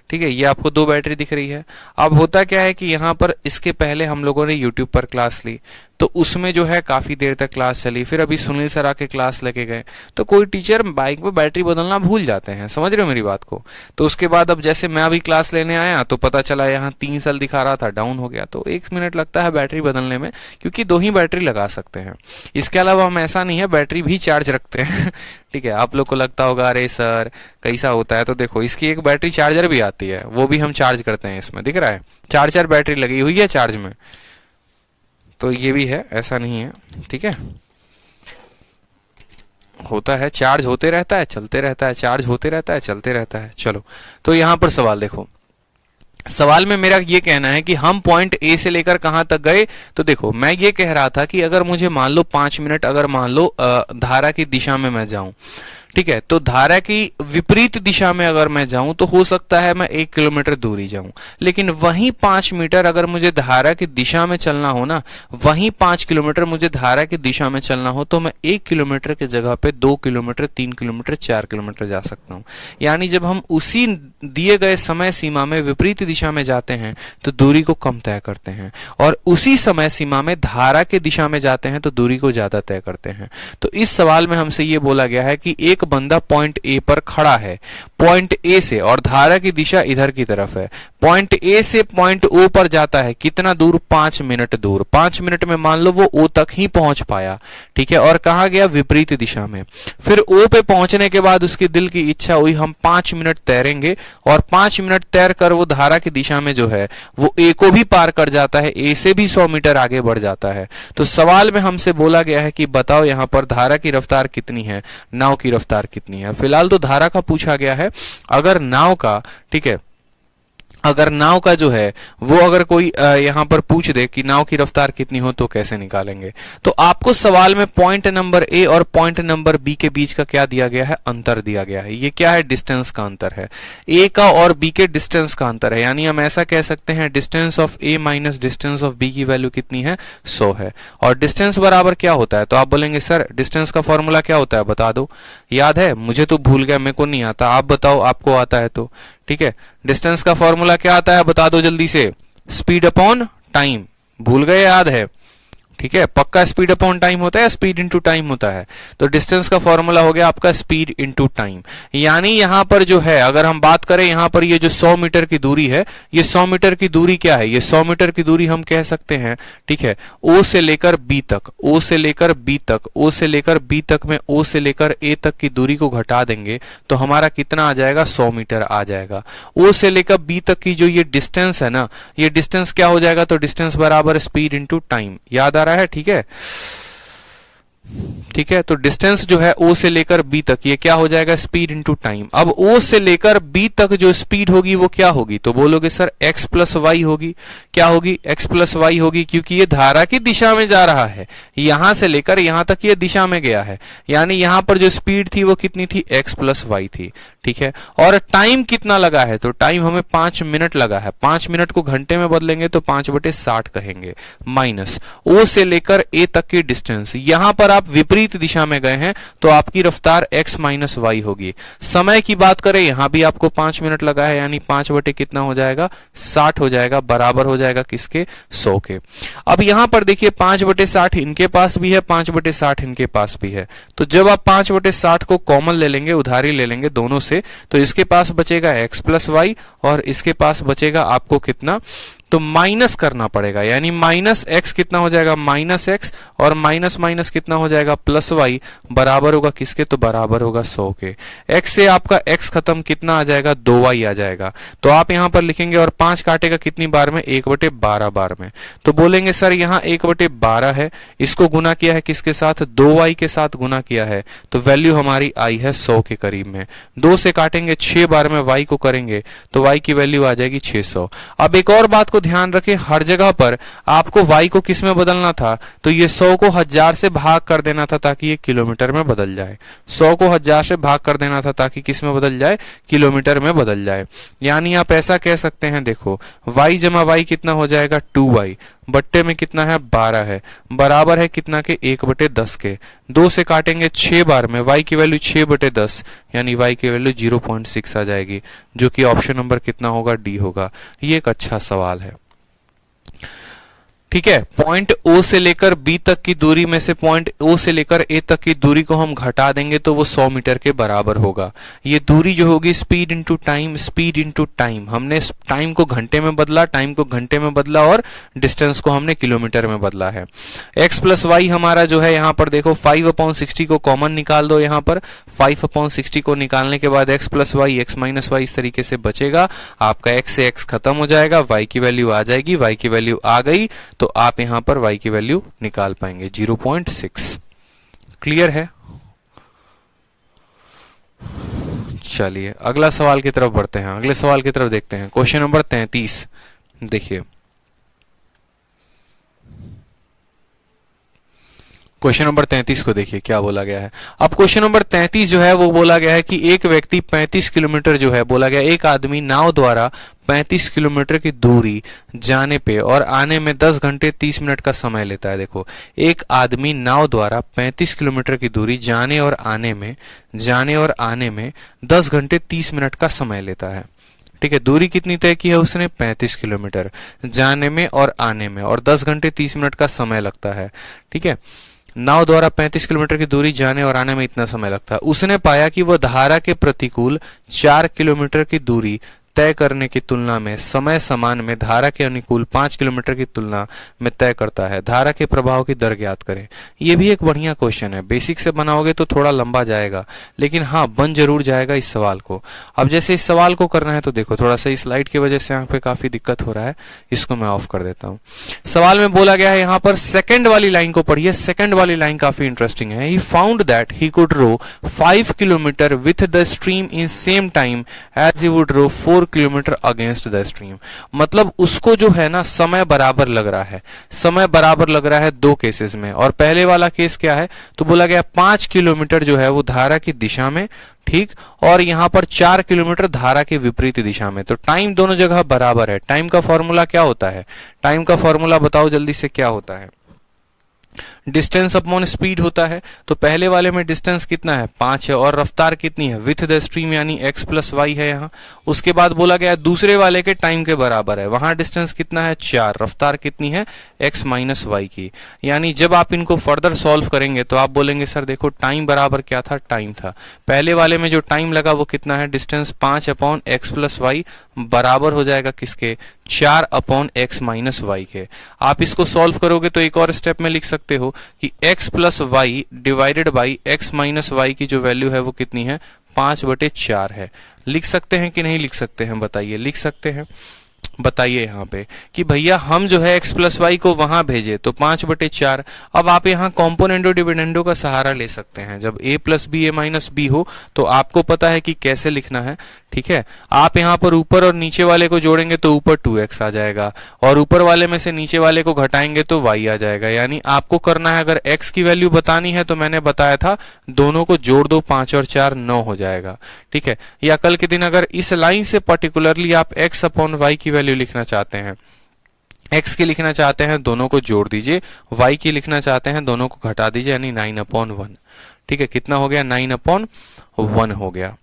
ठीक है, ये आपको 2 बैटरी दिख रही है। अब होता क्या है कि यहाँ पर इसके पहले हम लोगों ने यूट्यूब पर क्लास ली, तो उसमें जो है काफी देर तक क्लास चली। फिर अभी सुनील सर आके क्लास लेके गए, तो कोई टीचर बाइक में बैटरी बदलना भूल जाते हैं। समझ रहे हो मेरी बात को। तो उसके बाद अब जैसे मैं अभी क्लास लेने आया तो पता चला यहाँ 3 साल दिखा रहा था, डाउन हो गया। तो 1 मिनट लगता है बैटरी बदलने में, क्योंकि 2 ही बैटरी लगा सकते हैं। इसके अलावा हम ऐसा नहीं है, बैटरी भी चार्ज रखते हैं ठीक है, आप लोग को लगता होगा अरे सर कैसा होता है, तो देखो इसकी एक बैटरी चार्जर भी आती है, वो भी हम चार्ज करते हैं। इसमें दिख रहा है 4 बैटरी लगी हुई है चार्ज में, तो ये भी है, ऐसा नहीं है। ठीक है, होता है, चार्ज होते रहता है चलते रहता है, चार्ज होते रहता है चलते रहता है। चलो, तो यहां पर सवाल देखो। सवाल में मेरा ये कहना है कि हम पॉइंट ए से लेकर कहां तक गए। तो देखो मैं ये कह रहा था कि अगर मुझे मान लो 5 मिनट, अगर मान लो धारा की दिशा में मैं जाऊं, ठीक है, तो धारा की विपरीत दिशा में अगर मैं जाऊं तो हो सकता है मैं 1 किलोमीटर दूरी जाऊं। लेकिन वहीं 5 मीटर अगर मुझे धारा की दिशा में चलना हो ना, वहीं 5 किलोमीटर मुझे धारा की दिशा में चलना हो, तो मैं 1 किलोमीटर की जगह पे 2 किलोमीटर, 3 किलोमीटर, 4 किलोमीटर जा सकता हूं। यानी जब हम उसी दिए गए समय सीमा में विपरीत दिशा में जाते हैं तो दूरी को कम तय करते हैं, और उसी समय सीमा में धारा के दिशा में जाते हैं तो दूरी को ज्यादा तय करते हैं। तो इस सवाल में हमसे ये बोला गया है कि एक बंदा पॉइंट ए पर खड़ा है, पॉइंट ए से, और धारा की दिशा इधर की तरफ है। पॉइंट ए से पॉइंट ओ पर जाता है, कितना दूर, 5 मिनट दूर। 5 मिनट में मान लो वो ओ तक ही पहुंच पाया, ठीक है, और कहा गया विपरीत दिशा में। फिर ओ पे पहुंचने के बाद उसकी दिल की इच्छा हुई हम 5 मिनट तैरेंगे, और 5 मिनट तैर कर वो धारा की दिशा में जो है वो ए को भी पार कर जाता है, ए से भी 100 मीटर आगे बढ़ जाता है। तो सवाल में हमसे बोला गया है कि बताओ यहां पर धारा की रफ्तार कितनी है, नाव की रफ्तार कितनी है। फिलहाल तो धारा का पूछा गया है। अगर नाव का, ठीक है, अगर नाव का जो है वो अगर कोई यहां पर पूछ दे कि नाव की रफ्तार कितनी हो तो कैसे निकालेंगे। तो आपको सवाल में पॉइंट नंबर ए और पॉइंट नंबर बी के बीच का क्या दिया गया है, अंतर दिया गया है। ये क्या है, डिस्टेंस का अंतर है, ए का और बी के डिस्टेंस का अंतर है। यानी हम ऐसा कह सकते हैं distance of A minus distance of B की वैल्यू कितनी है, 100 है। और डिस्टेंस बराबर क्या होता है, तो आप बोलेंगे सर डिस्टेंस का फॉर्मूला क्या होता है बता दो। याद है, मुझे तो भूल गया, मेरे को नहीं आता, आप बताओ आपको आता है तो। ठीक है, डिस्टेंस का फॉर्मूला क्या आता है बता दो जल्दी से, स्पीड अपॉन टाइम। भूल गए, याद है, ठीक है, पक्का स्पीड अपॉन टाइम होता है, स्पीड इनटू टाइम होता है। तो डिस्टेंस का फॉर्मूला हो गया आपका स्पीड इनटू टाइम। यानी यहां पर जो है, अगर हम बात करें यहां पर ये जो 100 मीटर की दूरी है, ये 100 मीटर की दूरी क्या है, ये 100 मीटर की दूरी हम कह सकते हैं, ठीक है, ओ से लेकर बी तक, ओ से लेकर बी तक, ओ से लेकर बी तक में ओ से लेकर ए तक की दूरी को घटा देंगे तो हमारा कितना आ जाएगा, 100 मीटर आ जाएगा। ओ से लेकर बी तक की जो ये डिस्टेंस है ना, ये डिस्टेंस क्या हो जाएगा, तो डिस्टेंस बराबर स्पीड इनटू टाइम। याद आ रहा है, ठीक है, ठीक है। तो डिस्टेंस जो है ओ से लेकर बी तक, ये क्या हो जाएगा, स्पीड इनटू टाइम। अब ओ से लेकर बी तक जो स्पीड होगी वो क्या होगी, तो बोलोगे सर x प्लस वाई होगी। क्या होगी, x प्लस वाई होगी, क्योंकि ये धारा की दिशा में जा रहा है, यहां से लेकर यहां तक ये दिशा में गया है। यानी यहां पर जो स्पीड थी वो कितनी थी, x प्लस वाई थी, ठीक है। और टाइम कितना लगा है, तो टाइम हमें 5 मिनट लगा है। 5 मिनट को घंटे में बदलेंगे तो 5/60 कहेंगे, माइनस ओ से लेकर ए तक की डिस्टेंस। यहां पर आप विपरीत दिशा में गए हैं तो आपकी रफ्तार x माइनस वाई होगी। समय की बात करें, यहां भी आपको 5 मिनट लगा है, यानी 5 बटे कितना हो जाएगा, 60 हो जाएगा, बराबर हो जाएगा किसके, 100 के। अब यहां पर देखिए 5/60 इनके पास भी है, 5/60 इनके पास भी है। तो जब आप 5/60 को कॉमन ले लेंगे, उधारी ले लेंगे दोनों से, तो इसके पास बचेगा x प्लस वाई और इसके पास बचेगा आपको कितना, तो माइनस करना पड़ेगा, यानी माइनस एक्स कितना हो जाएगा, माइनस एक्स, और माइनस माइनस कितना हो जाएगा, प्लस वाई, बराबर होगा किसके, तो बराबर होगा 100 के। एक्स से आपका एक्स खत्म, कितना आ जाएगा, 2y आ जाएगा। तो आप यहां पर लिखेंगे और 5 काटेगा कितनी बार में, 1/12 बार में। तो बोलेंगे सर यहाँ 1/12 है, इसको गुना किया है किसके साथ, 2y के साथ गुना किया है, तो वैल्यू हमारी आई है 100 के करीब में। 2 से काटेंगे 6 बार में y को करेंगे तो y की वैल्यू आ जाएगी 600। अब एक और बात को ध्यान रखें, हर जगह पर आपको y को किस में बदलना था, तो ये 100 को 1000 से भाग कर देना था ताकि ये किलोमीटर में बदल जाए। 100 को 1000 से भाग कर देना था ताकि किस में बदल जाए, किलोमीटर में बदल जाए। यानी आप ऐसा कह सकते हैं, देखो y जमा y कितना हो जाएगा, 2y, बट्टे में कितना है, 12 है, बराबर है कितना के, 1/10 के। 2 से काटेंगे 6 बार में, y की वैल्यू 6/10, यानी y की वैल्यू 0.6 आ जाएगी, जो कि ऑप्शन नंबर कितना होगा, डी होगा। ये एक अच्छा सवाल है। ठीक है, पॉइंट O से लेकर B तक की दूरी में से पॉइंट O से लेकर A तक की दूरी को हम घटा देंगे तो वो 100 मीटर के बराबर होगा। ये दूरी जो होगी speed into time, speed into time, हमने टाइम को घंटे में बदला, टाइम को घंटे में बदला, और डिस्टेंस को हमने किलोमीटर में बदला है। x प्लस वाई हमारा जो है, यहाँ पर देखो 5/60 को कॉमन निकाल दो, यहाँ पर 5/60 को निकालने के बाद x plus y, x minus y इस तरीके से बचेगा। आपका x से x खत्म हो जाएगा, y की वैल्यू आ जाएगी, y की वैल्यू आ गई तो आप यहां पर y की वैल्यू निकाल पाएंगे 0.6। क्लियर है? चलिए अगला सवाल की तरफ बढ़ते हैं, अगले सवाल की तरफ देखते हैं। क्वेश्चन नंबर 33 देखिए, क्वेश्चन नंबर 33 को देखिए क्या बोला गया है। अब क्वेश्चन नंबर 33 जो है वो बोला गया है कि एक व्यक्ति 35 किलोमीटर जो है, बोला गया एक आदमी नाव द्वारा 35 किलोमीटर की दूरी जाने पे और आने में 10 घंटे 30 मिनट का समय लेता है। देखो, एक आदमी नाव द्वारा 35 किलोमीटर की दूरी जाने और आने में 10 घंटे 30 मिनट का समय लेता है। ठीक है, दूरी कितनी तय की है उसने, 35 किलोमीटर, जाने में और आने में, और 10 घंटे 30 मिनट का समय लगता है। ठीक है, नाव द्वारा 35 किलोमीटर की दूरी जाने और आने में इतना समय लगता है। उसने पाया कि वह धारा के प्रतिकूल 4 किलोमीटर की दूरी तय करने की तुलना में समय समान में धारा के अनुकूल 5 किलोमीटर की तुलना में तय करता है। धारा के प्रभाव की दर ज्ञात करें। ये भी एक बढ़िया क्वेश्चन है, बेसिक से बनाओगे तो थोड़ा लंबा जाएगा, लेकिन हाँ बन जरूर जाएगा इस सवाल को। अब जैसे इस सवाल को करना है तो देखो, थोड़ा सा इस लाइट की वजह से यहाँ पे काफी दिक्कत हो रहा है, इसको मैं ऑफ कर देता हूँ। सवाल में बोला गया है यहाँ पर, सेकंड वाली लाइन को पढ़िए, सेकंड वाली लाइन काफी इंटरेस्टिंग है। He found that he could row 5 kilometre with the stream in same time as he would row 4 kilometre against the stream. मतलब उसको जो है ना समय बराबर लग रहा है, समय बराबर लग रहा है दो केसेस में। और पहले वाला केस क्या है, तो बोला गया 5 किलोमीटर जो है वो धारा की दिशा में, ठीक, और यहां पर 4 किलोमीटर धारा के विपरीत दिशा में। तो टाइम दोनों जगह बराबर है। टाइम का फॉर्मूला क्या होता है, टाइम का फॉर्मूला बताओ जल्दी से, क्या होता है, डिस्टेंस अपॉन स्पीड होता है। तो पहले वाले में डिस्टेंस कितना है, 5 है, और रफ्तार कितनी है, विथ द स्ट्रीम यानी x प्लस वाई है यहाँ। उसके बाद बोला गया दूसरे वाले के टाइम के बराबर है, वहां डिस्टेंस कितना है, 4, रफ्तार कितनी है, x माइनस वाई की। यानी जब आप इनको फर्दर सॉल्व करेंगे तो आप बोलेंगे सर देखो टाइम बराबर क्या था, टाइम था, पहले वाले में जो टाइम लगा वो कितना है, distance 5 upon x plus y बराबर हो जाएगा किसके, 4 अपॉन x माइनस वाई के। आप इसको सॉल्व करोगे तो एक और स्टेप में लिख सकते हो कि x plus y divided by x minus y की जो वैल्यू है वो कितनी है, 5/4 है। लिख सकते हैं कि नहीं लिख सकते हैं, बताइए, लिख सकते हैं। बताइए यहाँ पे कि भैया हम जो है x प्लस वाई को वहां भेजे तो 5/4। अब आप यहाँ कॉम्पोनेंडो डिविडेंडो का सहारा ले सकते हैं। जब a plus B A minus B हो तो आपको पता है कि कैसे लिखना है, ठीक है। आप यहाँ पर ऊपर और नीचे वाले को जोड़ेंगे तो ऊपर 2x आ जाएगा, और ऊपर वाले में से नीचे वाले को घटाएंगे तो y आ जाएगा। यानी आपको करना है, अगर x की वैल्यू बतानी है तो मैंने बताया था दोनों को जोड़ दो, 5 और 4 9 हो जाएगा, ठीक है। या कल के दिन अगर इस लाइन से पर्टिकुलरली आप x अपॉन वाई की वैल्यू लिखना चाहते हैं, x की लिखना चाहते हैं दोनों को जोड़ दीजिए, y की लिखना चाहते हैं दोनों को घटा दीजिए, यानी 9/1, ठीक है। कितना हो गया, 9/1 हो गया,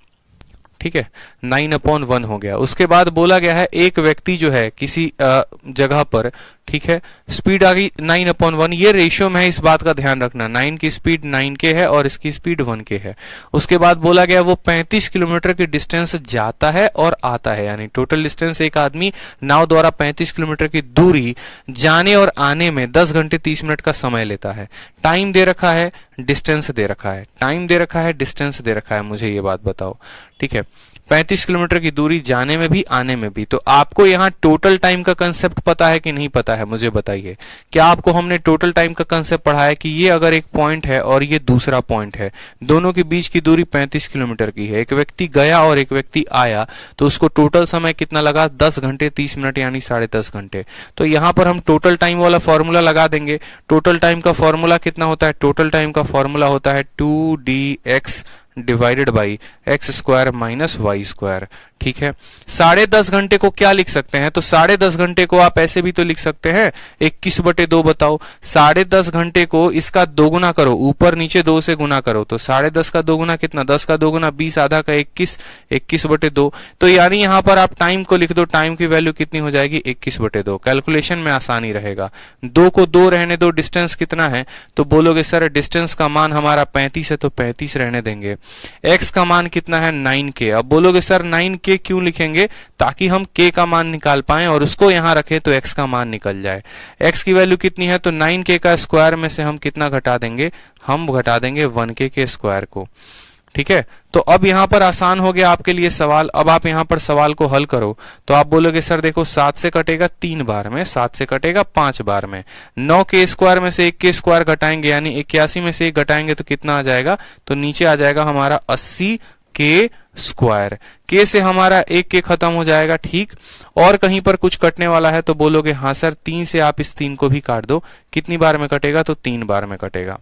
ठीक है। ठीक है, 9/1 हो गया। उसके बाद बोला गया है एक व्यक्ति जो है किसी जगह पर, ठीक है, स्पीड आ गई 9/1, ये रेशियो में है, इस बात का ध्यान रखना। 9 की स्पीड 9 के है और इसकी स्पीड 1 के है। उसके बाद बोला गया वो 35 किलोमीटर की डिस्टेंस जाता है और आता है, यानी टोटल डिस्टेंस एक आदमी नाव द्वारा 35 किलोमीटर की दूरी जाने और आने में 10 घंटे 30 मिनट का समय लेता है। टाइम दे रखा है, डिस्टेंस दे रखा है, टाइम दे रखा है, डिस्टेंस दे रखा है, मुझे ये बात बताओ, ठीक है। 35 किलोमीटर की दूरी जाने में भी आने में भी। तो आपको यहाँ टोटल टाइम का कंसेप्ट पता है कि नहीं पता है, मुझे बताइए। क्या आपको हमने टोटल टाइम का कंसेप्ट पढ़ाया कि ये अगर एक पॉइंट है और ये दूसरा पॉइंट है, दोनों के बीच की दूरी 35 किलोमीटर की है, एक व्यक्ति गया और एक व्यक्ति आया, तो उसको टोटल समय कितना लगा? 10 घंटे 30 मिनट, यानी 10.5 घंटे। तो यहाँ पर हम टोटल टाइम वाला फॉर्मूला लगा देंगे। टोटल टाइम का फॉर्मूला कितना होता है? टोटल टाइम का फॉर्मूला होता है 2dx divided by x square minus y square, ठीक है। 10.5 घंटे को क्या लिख सकते हैं? तो 10.5 घंटे को आप ऐसे भी तो लिख सकते हैं 21/2। बताओ, 10.5 घंटे को इसका दोगुना करो, ऊपर नीचे 2 से गुना करो, तो 10.5 का दोगुना कितना? 10 का दोगुना 20, आधा का 21, 21/2। तो यानी यहां पर आप टाइम को लिख दो, टाइम की वैल्यू कितनी हो जाएगी? 21/2। कैलकुलेशन में आसानी रहेगा। 2 को 2 रहने दो, डिस्टेंस कितना है? तो बोलोगे सर डिस्टेंस का मान हमारा 35 है, तो 35 रहने देंगे। x का मान कितना है? 9k। अब बोलोगे सर 9k क्यों लिखेंगे? ताकि हम k का मान निकाल पाएं और उसको यहां रखें तो x का मान निकल जाए। x की वैल्यू कितनी है? तो 9k का स्क्वायर में से हम कितना घटा देंगे? हम घटा देंगे 1k के स्क्वायर को, ठीक है। तो अब यहां पर आसान हो गया आपके लिए सवाल। अब आप यहां पर सवाल को हल करो तो आप बोलोगे सर देखो 7 से कटेगा 3 बार में, 7 से कटेगा 5 बार में, 9 के स्क्वायर में से 1 के स्क्वायर घटाएंगे, यानी 81 में से 1 घटाएंगे तो कितना आ जाएगा? तो नीचे आ जाएगा हमारा 80 के स्क्वायर। के से हमारा 1 के खत्म हो जाएगा, ठीक। और कहीं पर कुछ कटने वाला है तो बोलोगे हाँ सर 3 से आप इस 3 को भी काट दो। कितनी बार में कटेगा? तो 3 बार में कटेगा,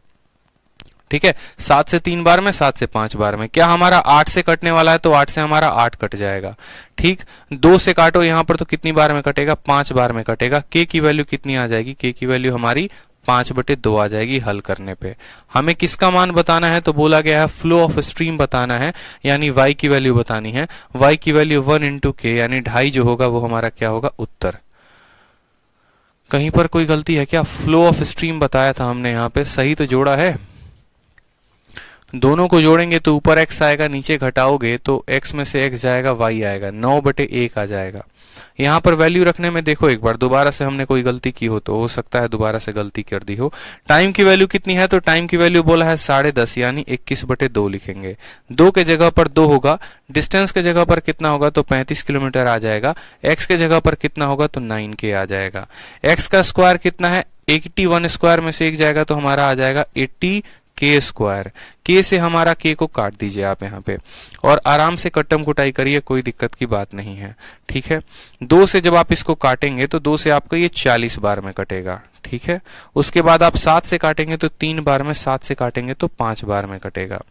ठीक है। 7 से 3 बार में, 7 से 5 बार में। क्या हमारा 8 से कटने वाला है? तो 8 से हमारा 8 कट जाएगा, ठीक। 2 से काटो यहां पर तो कितनी बार में कटेगा? 5 बार में कटेगा। के की वैल्यू कितनी आ जाएगी? के की वैल्यू हमारी 5/2 आ जाएगी हल करने पे। हमें किसका मान बताना है? तो बोला गया है फ्लो ऑफ स्ट्रीम बताना है, यानी y की वैल्यू बतानी है। y की वैल्यू 1 × k, यानी 2.5 जो होगा वो हमारा क्या होगा? उत्तर। कहीं पर कोई गलती है क्या? फ्लो ऑफ स्ट्रीम बताया था हमने, यहाँ पे सही तो जोड़ा है। दोनों को जोड़ेंगे तो ऊपर x आएगा, नीचे घटाओगे तो x में से x जाएगा, y आएगा, 9/1 आ जाएगा। यहाँ पर वैल्यू रखने में देखो एक बार दोबारा से हमने कोई गलती की हो, तो हो सकता है दोबारा से गलती कर दी हो। टाइम की वैल्यू कितनी है? तो टाइम की वैल्यू बोला है 10.5, यानी 21/2 लिखेंगे। 2 के जगह पर 2 होगा, डिस्टेंस के जगह पर कितना होगा? तो 35 किलोमीटर आ जाएगा। x के जगह पर कितना होगा? तो 9k आ जाएगा। x का स्क्वायर कितना है? 81 स्क्वायर में से 1 जाएगा तो हमारा आ जाएगा 80 के स्क्वायर। के से हमारा के को काट दीजिए आप यहाँ पे और आराम से कट्टम कुटाई करिए, कोई दिक्कत की बात नहीं है, ठीक है। 2 से जब आप इसको काटेंगे तो 2 से आपका ये 40 बार में कटेगा, ठीक है। उसके बाद आप 7 से काटेंगे तो 3 बार में, 7 से काटेंगे तो 5 बार में कटेगा,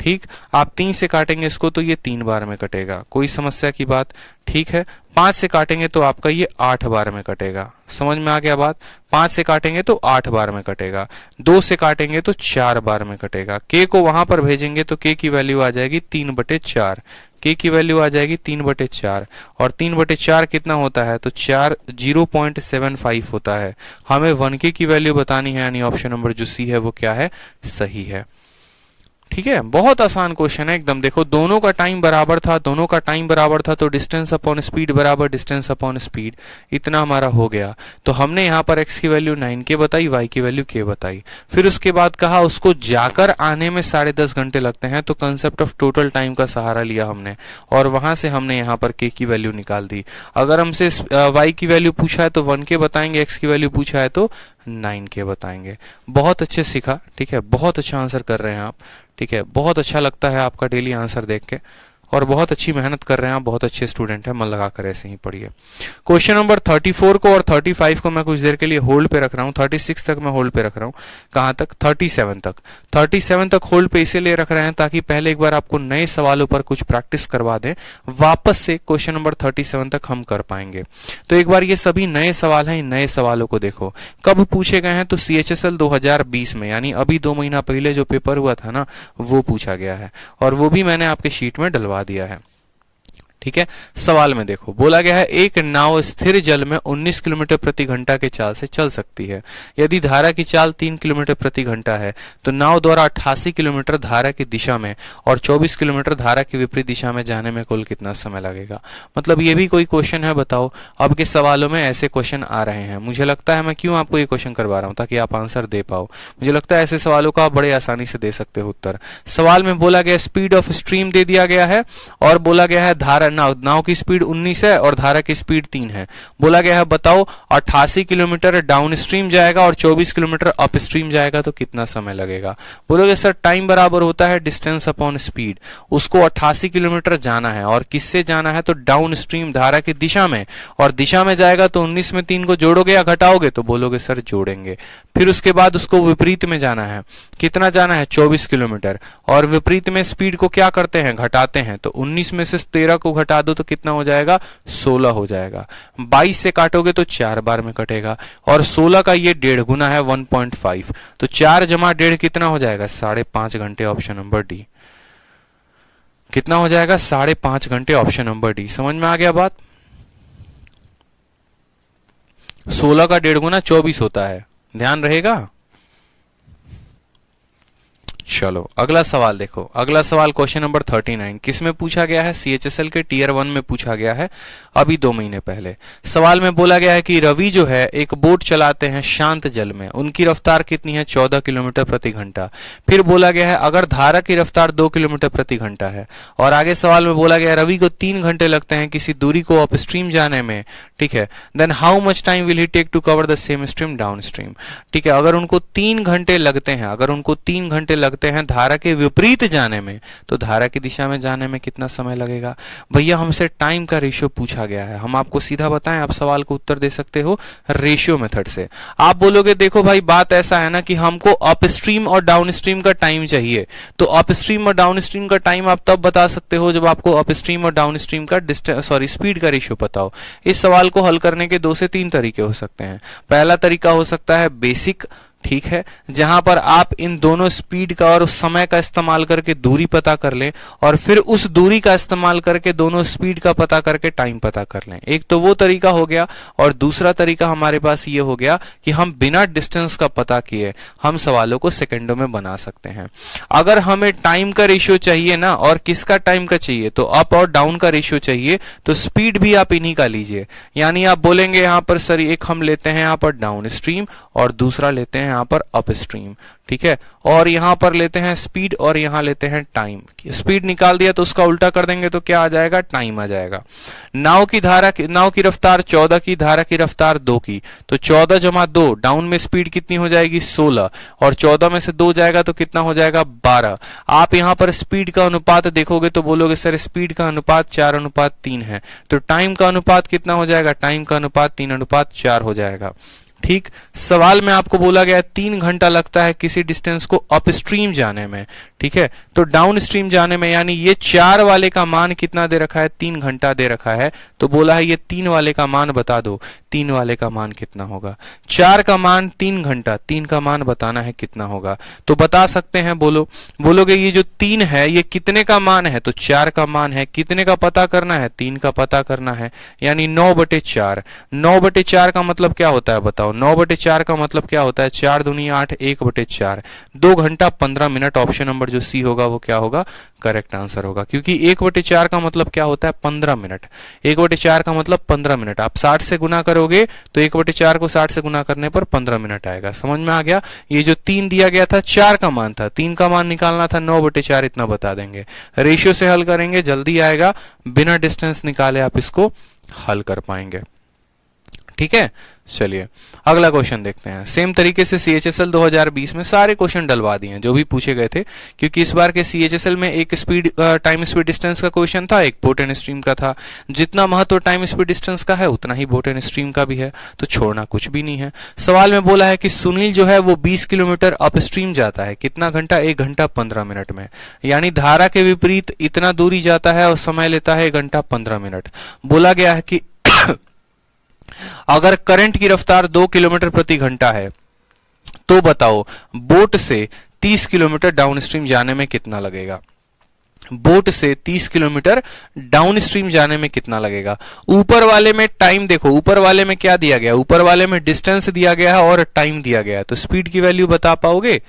ठीक। आप 3 से काटेंगे इसको तो ये 3 बार में कटेगा, कोई समस्या की बात, ठीक है। 5 से काटेंगे तो आपका ये 8 बार में कटेगा। समझ में आ गया बात? 5 से काटेंगे तो 8 बार में कटेगा। 2 से काटेंगे तो 4 बार में कटेगा। के को वहां पर भेजेंगे तो के की वैल्यू आ जाएगी 3/4। के की वैल्यू आ जाएगी 3/4 और 3/4 कितना होता है? तो 4 0.75 होता है। हमें 1k की वैल्यू बतानी है, यानी ऑप्शन नंबर जो सी है वो क्या है? सही है, ठीक है। बहुत आसान क्वेश्चन है एकदम। देखो दोनों का टाइम बराबर था, दोनों का टाइम बराबर था तो डिस्टेंस अपॉन स्पीड बराबर डिस्टेंस अपॉन स्पीड, इतना हमारा हो गया। तो हमने यहाँ पर x की वैल्यू 9k बताई, y की वैल्यू k बताई। फिर उसके बाद कहा उसको जाकर आने में 10.5 घंटे लगते हैं, तो कंसेप्ट ऑफ टोटल टाइम का सहारा लिया हमने और वहां से हमने यहाँ पर k की वैल्यू निकाल दी। अगर हमसे y की वैल्यू पूछा है तो 1k बताएंगे, x की वैल्यू पूछा है तो 9k बताएंगे। बहुत अच्छे सीखा, ठीक है। बहुत अच्छा आंसर कर रहे हैं आप, ठीक है। बहुत अच्छा लगता है आपका डेली आंसर देख के और बहुत अच्छी मेहनत कर रहे हैं आप, बहुत अच्छे स्टूडेंट हैं, मन लगाकर ऐसे ही पढ़िए। क्वेश्चन नंबर 34 को और 35 को मैं कुछ देर के लिए होल्ड पे रख रहा हूँ, 36 तक मैं होल्ड पे रख रहा हूँ। कहाँ तक? 37 तक। 37 तक होल्ड पे इसीलिए रख रहे हैं ताकि पहले एक बार आपको नए सवालों पर कुछ प्रैक्टिस करवा दें, वापस से क्वेश्चन नंबर 37 तक हम कर पाएंगे। तो एक बार ये सभी नए सवाल हैं, इन नए सवालों को देखो कब पूछे गए हैं। तो CHSL 2020 में, यानी अभी 2 महीना पहले जो पेपर हुआ था ना, वो पूछा गया है और वो भी मैंने आपके शीट में डलवा दिया है। ठीक है। सवाल में देखो बोला गया है एक नाव स्थिर जल में 19 किलोमीटर प्रति घंटा के चाल से चल सकती है। यदि धारा की चाल 3 किलोमीटर प्रति घंटा है तो नाव द्वारा 88 किलोमीटर धारा की दिशा में और 24 किलोमीटर धारा की विपरीत दिशा में जाने में कुल कितना समय लगेगा। मतलब ये भी कोई क्वेश्चन है, बताओ। अब के सवालों में ऐसे क्वेश्चन आ रहे हैं। मुझे लगता है मैं क्यों आपको ये क्वेश्चन करवा रहा हूं, ताकि आप आंसर दे पाओ। मुझे लगता है ऐसे सवालों का आप बड़े आसानी से दे सकते हो उत्तर। सवाल में बोला गया स्पीड ऑफ स्ट्रीम दे दिया गया है और बोला गया है धारा नाव की स्पीड 19 है और धारा की स्पीड 3 है। बोला गया है बताओ 88 किलोमीटर डाउन स्ट्रीम जाएगा और 24 किलोमीटर अप स्ट्रीम जाएगा तो कितना समय लगेगा। बोलोगे सर टाइम बराबर होता है डिस्टेंस अपॉन स्पीड। उसको 88 किलोमीटर जाना है और किससे जाना है तो डाउन स्ट्रीम धारा की दिशा में, और दिशा में जाएगा तो 19 में 3 को जोड़ोगे या घटाओगे तो बोलोगे सर जोड़ेंगे। फिर उसके बाद उसको विपरीत में जाना है, कितना जाना है 24 किलोमीटर, और विपरीत में स्पीड को क्या करते हैं घटाते हैं, तो 19 में से 13 को घटा दो तो कितना हो जाएगा 16 हो जाएगा। 22 से काटोगे तो 4 बार में कटेगा और 16 का ये 1.5 गुना है 1.5, तो 4 जमा 1.5 कितना हो जाएगा 5.5 घंटे। ऑप्शन नंबर डी कितना हो जाएगा 5.5 घंटे। Option number D. समझ में आ गया बात। 16 का 1.5 गुना 24 होता है, ध्यान रहेगा। चलो अगला सवाल देखो। अगला सवाल क्वेश्चन नंबर 39 किसमें पूछा गया है, सीएचएसएल के टीयर 1 में पूछा गया है अभी 2 महीने पहले। सवाल में बोला गया है कि रवि जो है एक बोट चलाते हैं शांत जल में, उनकी रफ्तार कितनी है 14 किलोमीटर प्रति घंटा। फिर बोला गया है अगर धारा की रफ्तार 2 किलोमीटर प्रति घंटा है, और आगे सवाल में बोला गया है रवि को 3 घंटे लगते हैं किसी दूरी को अप स्ट्रीम जाने में, ठीक है, then how much time will he take to cover the same stream down stream. ठीक है, अगर उनको 3 घंटे लगते हैं, अगर उनको 3 घंटे लगते हैं धारा के विपरीत जाने में, तो धारा की दिशा में जाने में कितना समय लगेगा। भैया हमसे टाइम का रेशियो पूछा गया है, हम आपको सीधा बताएं, आप सवाल को उत्तर दे सकते हो रेशियो मेथड से। आप बोलोगे देखो भाई बात ऐसा है ना कि हमको अप स्ट्रीम और डाउन स्ट्रीम का टाइम चाहिए, तो अप स्ट्रीम और डाउन स्ट्रीम का टाइम आप तब बता सकते हो जब आपको अप स्ट्रीम और डाउन स्ट्रीम का स्पीड का रेशियो पता हो। इस सवाल को हल करने के 2 से 3 तरीके हो सकते हैं। पहला तरीका हो सकता है बेसिक, ठीक है, जहां पर आप इन दोनों स्पीड का और उस समय का इस्तेमाल करके दूरी पता कर लें और फिर उस दूरी का इस्तेमाल करके दोनों स्पीड का पता करके टाइम पता कर लें। एक तो वो तरीका हो गया, और दूसरा तरीका हमारे पास ये हो गया कि हम बिना डिस्टेंस का पता किए हम सवालों को सेकंडों में बना सकते हैं। अगर हमें टाइम का रेशियो चाहिए ना, और किसका टाइम का चाहिए, तो अप और डाउन का रेशियो चाहिए, तो स्पीड भी आप इन्हीं का लीजिए। यानी आप बोलेंगे यहां पर सर एक हम लेते हैं यहां पर डाउन स्ट्रीम और दूसरा लेते हैं यहां पर अप स्ट्रीम, ठीक है, और यहां पर लेते हैं स्पीड और यहां लेते हैं टाइम। स्पीड निकाल दिया तो उसका उल्टा कर देंगे तो क्या आ जाएगा, टाइम आ जाएगा। नाव की रफ्तार 14 की, धारा की रफ्तार 2 की, तो 14 जमा 2, डाउन में स्पीड कितनी हो जाएगी 16, और 14 में से 2 जाएगा तो कितना हो जाएगा 12। आप यहां पर स्पीड का अनुपात देखोगे तो बोलोगे सर स्पीड का अनुपात 4:3 है, तो टाइम का अनुपात कितना हो जाएगा, टाइम का अनुपात 3:4 हो जाएगा। ठीक, सवाल में आपको बोला गया 3 घंटा लगता है किसी डिस्टेंस को अप स्ट्रीम जाने में, ठीक है, तो डाउन स्ट्रीम जाने में, यानी ये 4 वाले का मान कितना दे रखा है 3 घंटा दे रखा है, तो बोला है ये 3 वाले का मान बता दो, 3 वाले का मान कितना होगा। 4 का मान 3 घंटा, 3 का मान बताना है कितना होगा, तो बता सकते हैं। बोलोगे ये जो 3 है ये कितने का मान है, तो 4 का मान है, कितने का पता करना है 3 का पता करना है, यानी 9/4। 9/4 का मतलब क्या होता है बताओ, 9/4 का मतलब क्या होता है, 4 दूनी 8, 1/4, 2 घंटा 15 मिनट। ऑप्शन नंबर जो सी होगा वो क्या होगा, करेक्ट आंसर होगा, क्योंकि 1/4 का मतलब क्या होता है 15 मिनट। 1/4 का मतलब 15 मिनट, आप 60 से गुना करोगे तो 1/4 को 60 से गुना करने पर 15 मिनट आएगा। समझ में आ गया। ये जो 3 दिया गया था 4 का मान था, 3 का मान निकालना था, 9/4 इतना बता देंगे। रेशियो से हल करेंगे, जल्दी आएगा, बिना डिस्टेंस निकाले आप इसको हल कर पाएंगे। ठीक है, चलिए अगला क्वेश्चन देखते हैं। सेम तरीके से सीएचएसएल 2020 में सारे क्वेश्चन डलवा दिए हैं जो भी पूछे गए थे, क्योंकि इस बार के सीएचएसएल में एक टाइम स्पीड डिस्टेंस का क्वेश्चन था, एक बोट एंड स्ट्रीम का था। जितना महत्व टाइम स्पीड डिस्टेंस का है उतना ही बोट एंड स्ट्रीम का भी है, तो छोड़ना कुछ भी नहीं है। सवाल में बोला है कि सुनील जो है वो 20 किलोमीटर अप स्ट्रीम जाता है, कितना घंटा, 1 घंटा 15 मिनट में, यानी धारा के विपरीत इतना दूरी जाता है और समय लेता है 1 घंटा 15 मिनट। बोला गया है कि अगर करंट की रफ्तार 2 किलोमीटर प्रति घंटा है तो बताओ बोट से 30 किलोमीटर डाउनस्ट्रीम जाने में कितना लगेगा। बोट से 30 किलोमीटर डाउन स्ट्रीम जाने में कितना लगेगा। ऊपर वाले में टाइम देखो, ऊपर वाले में क्या दिया गया, ऊपर वाले में डिस्टेंस दिया गया है और टाइम दिया गया है, तो स्पीड की वैल्यू बता पाओगे?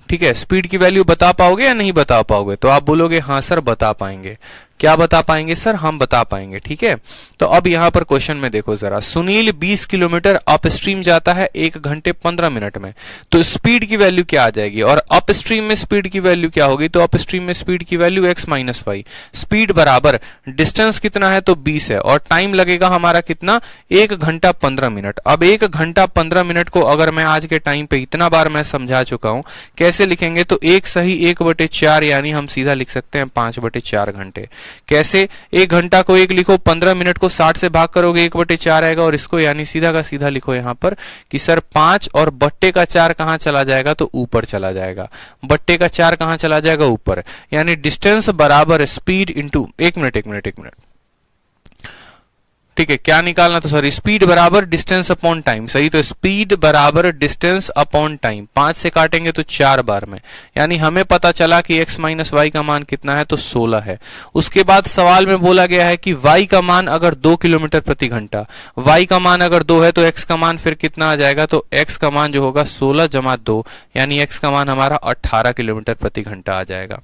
ठीक है, स्पीड की वैल्यू बता पाओगे या नहीं बता पाओगे? तो आप बोलोगे हाँ सर बता पाएंगे। क्या बता पाएंगे सर? हम बता पाएंगे। ठीक है, तो अब यहां पर क्वेश्चन में देखो जरा, सुनील 20 किलोमीटर अपस्ट्रीम जाता है 1 घंटे 15 मिनट में, तो स्पीड की वैल्यू क्या आ जाएगी? और अपस्ट्रीम में स्पीड की वैल्यू क्या होगी? तो अपस्ट्रीम में स्पीड की value x minus y. Speed बराबर डिस्टेंस कितना है? तो 20 है, और टाइम लगेगा हमारा कितना? 1 घंटा 15 मिनट। अब 1 घंटा 15 मिनट को अगर मैं आज के टाइम पे इतना बार मैं समझा चुका हूं, कैसे लिखेंगे? तो 1 सही 1/4, यानी हम सीधा लिख सकते हैं 5/4 घंटे। कैसे? 1 घंटा को 1 लिखो, 15 मिनट को 60 से भाग करोगे 1/4 आएगा, और इसको यानी सीधा का सीधा लिखो यहां पर कि सर 5 और बट्टे का 4 कहां चला जाएगा? तो ऊपर चला जाएगा। बट्टे का 4 कहां चला जाएगा? ऊपर। यानी डिस्टेंस बराबर स्पीड इंटू, एक मिनट, ठीक है, क्या निकालना? तो सॉरी, स्पीड बराबर डिस्टेंस अपॉन टाइम। सही, तो स्पीड बराबर डिस्टेंस अपॉन टाइम। 5 से काटेंगे तो 4 बार में, यानी हमें पता चला कि x माइनस वाई का मान कितना है? तो 16 है। उसके बाद सवाल में बोला गया है कि y का मान अगर 2 किलोमीटर प्रति घंटा, y का मान अगर 2 है तो x का मान फिर कितना आ जाएगा? तो x का मान जो होगा 16 जमा 2, यानी x का मान हमारा 18 किलोमीटर प्रति घंटा आ जाएगा।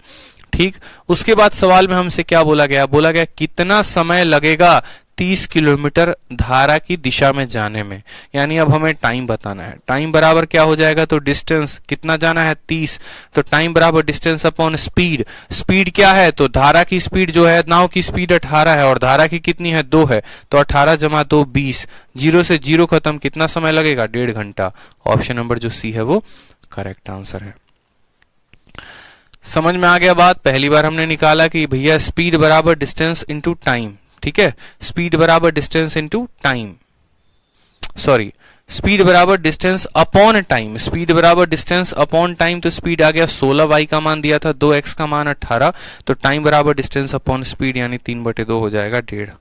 ठीक, उसके बाद सवाल में हमसे क्या बोला गया? बोला गया कितना समय लगेगा 30 किलोमीटर धारा की दिशा में जाने में, यानी अब हमें टाइम बताना है। टाइम बराबर क्या हो जाएगा? तो डिस्टेंस कितना जाना है? 30, तो टाइम बराबर डिस्टेंस अपॉन स्पीड। स्पीड क्या है? तो धारा की स्पीड जो है, नाव की स्पीड 18 है और धारा की कितनी है? 2 है, तो 18 जमा 2 20, 0 से 0 खत्म, कितना समय लगेगा? 1.5 घंटा। ऑप्शन नंबर जो सी है वो करेक्ट आंसर है। समझ में आ गया बात? पहली बार हमने निकाला कि भैया स्पीड बराबर डिस्टेंस इंटू टाइम। ठीक है, स्पीड बराबर distance into time, sorry, speed बराबर डिस्टेंस अपॉन टाइम। स्पीड बराबर डिस्टेंस अपॉन टाइम, तो स्पीड आ गया 16, वाई का मान दिया था 2, एक्स का मान 18, तो टाइम बराबर डिस्टेंस अपॉन स्पीड, यानी 3/2 हो जाएगा 1.5।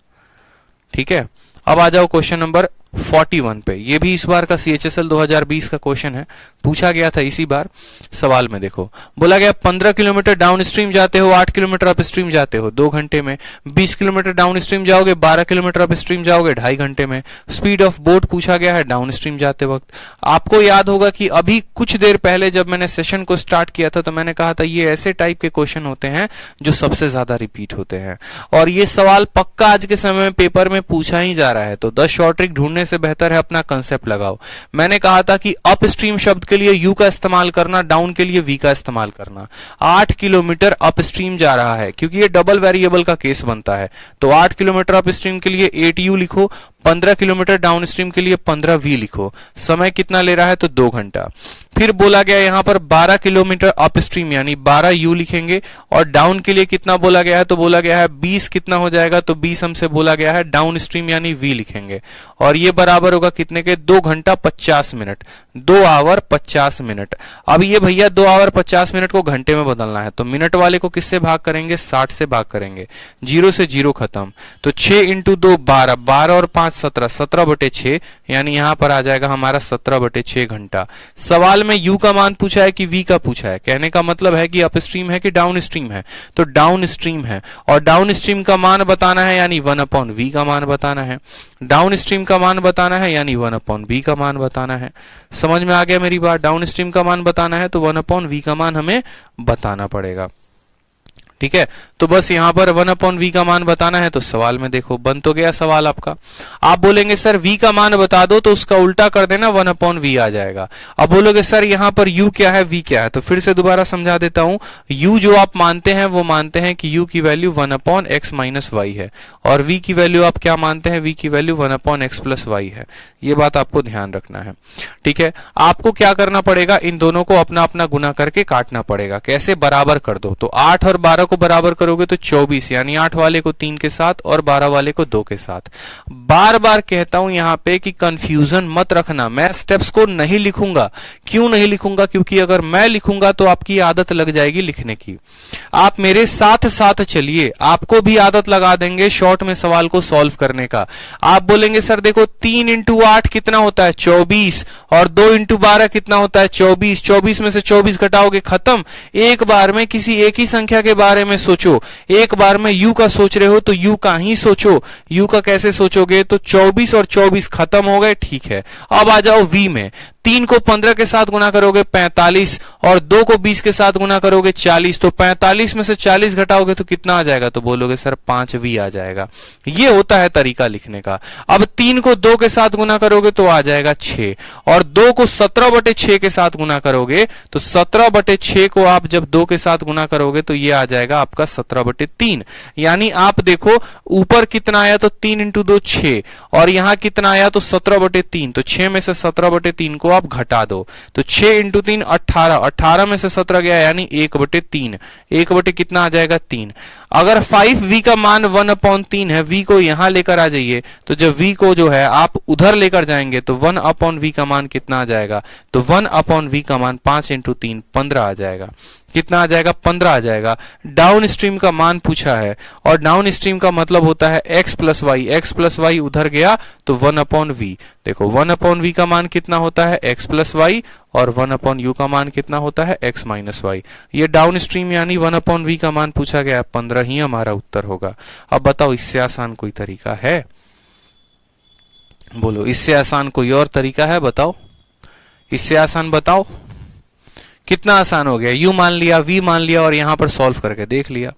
ठीक है, अब आ जाओ क्वेश्चन नंबर 41 पे। ये भी इस बार का CHSL 2020 का क्वेश्चन है, पूछा गया था इसी बार। सवाल में देखो, बोला गया 15 किलोमीटर डाउन स्ट्रीम जाते हो, 8 किलोमीटर अप स्ट्रीम जाते हो 2 घंटे में, 20 किलोमीटर डाउन स्ट्रीम जाओगे, 12 किलोमीटर अप स्ट्रीम जाओगे 2.5 घंटे में। स्पीड ऑफ बोट पूछा गया है डाउन स्ट्रीम जाते वक्त। आपको याद होगा कि अभी कुछ देर पहले जब मैंने सेशन को स्टार्ट किया था तो मैंने कहा था ये ऐसे टाइप के क्वेश्चन होते हैं जो सबसे ज्यादा रिपीट होते हैं, और ये सवाल पक्का आज के समय में पेपर में पूछा ही जा रहा है। तो 10 शॉर्ट ट्रिक ढूंढने से बेहतर है अपना कंसेप्ट लगाओ। मैंने कहा था कि अप स्ट्रीम शब्द के लिए यू का इस्तेमाल करना, डाउन के लिए वी का इस्तेमाल करना। 8 किलोमीटर अप स्ट्रीम जा रहा है, क्योंकि ये डबल वेरिएबल का केस बनता है, तो 8 किलोमीटर अप स्ट्रीम के लिए 8u लिखो, 15 किलोमीटर डाउन स्ट्रीम के लिए 15v लिखो। समय कितना ले रहा है? तो 2 घंटा। फिर बोला गया यहां पर 12 किलोमीटर अप स्ट्रीम, यानी 12u लिखेंगे, और डाउन के लिए कितना बोला गया है? तो बोला गया है 20 कितना हो जाएगा? तो 20 हमसे बोला गया है डाउन स्ट्रीम, यानी v लिखेंगे, और ये बराबर होगा कितने के? 2 घंटा 50 मिनट, 2 आवर 50 मिनट। अब ये भैया 2 आवर 50 मिनट को घंटे में बदलना है, तो मिनट वाले को किससे भाग करेंगे? 60 से भाग करेंगे, 0 से 0 खत्म, तो 6 इंटू 2 12, 12 और 5 17, 17/6, यानी यहां पर आ जाएगा हमारा 17/6 घंटा। सवाल में u का मान पूछा है कि v का पूछा है, कहने का मतलब है कि अप स्ट्रीम है कि डाउन स्ट्रीम है? तो डाउन स्ट्रीम है, और डाउन स्ट्रीम का मान बताना है, यानी 1/v का मान बताना है। डाउन स्ट्रीम का मान बताना है, यानी 1/v का मान बताना है। समझ में आ गया मेरी बात? डाउन स्ट्रीम का मान बताना है तो 1/v का मान हमें बताना पड़ेगा। ठीक है, तो बस यहां पर 1/v का मान बताना है, तो सवाल में देखो बन तो गया सवाल आपका। आप बोलेंगे सर v का मान बता दो, तो उसका उल्टा कर देना, 1/v आ जाएगा। अब बोलोगे सर यहां पर u क्या है, v क्या है, तो फिर से दोबारा समझा देता हूं। u जो आप मानते हैं वो मानते हैं कि u की वैल्यू 1/x माइनस वाई है, और v की वैल्यू आप क्या मानते हैं? v की वैल्यू 1/x प्लस वाई है। ये बात आपको ध्यान रखना है। ठीक है, आपको क्या करना पड़ेगा? इन दोनों को अपना अपना गुना करके काटना पड़ेगा। कैसे? बराबर कर दो, तो 8 और 12 को बराबर करोगे तो 24, यानी 8 वाले को 3 के साथ और 12 वाले को 2 के साथ। बार बार कहता हूं यहां पे कि कंफ्यूजन मत रखना, मैं स्टेप्स को नहीं लिखूंगा। क्यों नहीं लिखूंगा? क्योंकि अगर मैं लिखूंगा तो आपकी आदत लग जाएगी लिखने की। आप मेरे साथ साथ चलिए, आपको भी आदत लगा देंगे शॉर्ट में सवाल को सॉल्व करने का। आप बोलेंगे सर देखो 3 इंटू 8 कितना होता है 24, और 2 इंटू 12 कितना होता है 24, 24 में से 24 घटाओगे खत्म। एक बार में किसी एक ही संख्या के बारे में सोचो, एक बार में u का सोच रहे हो तो u का ही सोचो। u का कैसे सोचोगे? तो 24 और 24 खत्म हो गए, ठीक है। अब आ जाओ v में, 3 को 15 के साथ गुना करोगे 45, और 2 को 20 के साथ गुना करोगे 40, तो 45 में से 40 घटाओगे तो कितना आ जाएगा? तो बोलोगे सर 5v आ जाएगा। ये होता है तरीका लिखने का। अब 3 को 2 के साथ गुना करोगे तो आ जाएगा 6, और 2 को 17/6 के साथ गुना करोगे तो 17/6 को आप जब 2 के साथ गुना करोगे तो ये आ जाएगा आपका 17/3। यानी आप देखो ऊपर कितना आया तो 3 इंटू 2 6, और यहां कितना आया तो 17/3, तो 6 में से 17/3 को आप घटा दो तो 6 इंटू 3 18, 18 में से 17 गया यानी 1/3, 1 कितना आ जाएगा 3। अगर 5v का मान 1/3 है, v को यहां लेकर आ जाइए, तो जब v को जो है आप उधर लेकर जाएंगे तो 1/v का मान कितना आ जाएगा? तो 1/v का मान 5 इंटू 3 15 आ जाएगा। कितना आ जाएगा? 15 आ जाएगा। डाउन स्ट्रीम का मान पूछा है, और डाउन स्ट्रीम का मतलब होता है x plus y, x plus y उधर गया तो 1/v। देखो 1/v का मान कितना होता है? x प्लस वाई, और 1/u का मान कितना होता है? x minus y. ये डाउन स्ट्रीम यानी 1/v का मान पूछा गया, 15 ही हमारा उत्तर होगा। अब बताओ इससे आसान कोई तरीका है? बोलो इससे आसान कोई और तरीका है? बताओ इससे आसान बताओ। कितना आसान हो गया? u मान लिया, v मान लिया, और यहां पर सॉल्व करके देख लिया।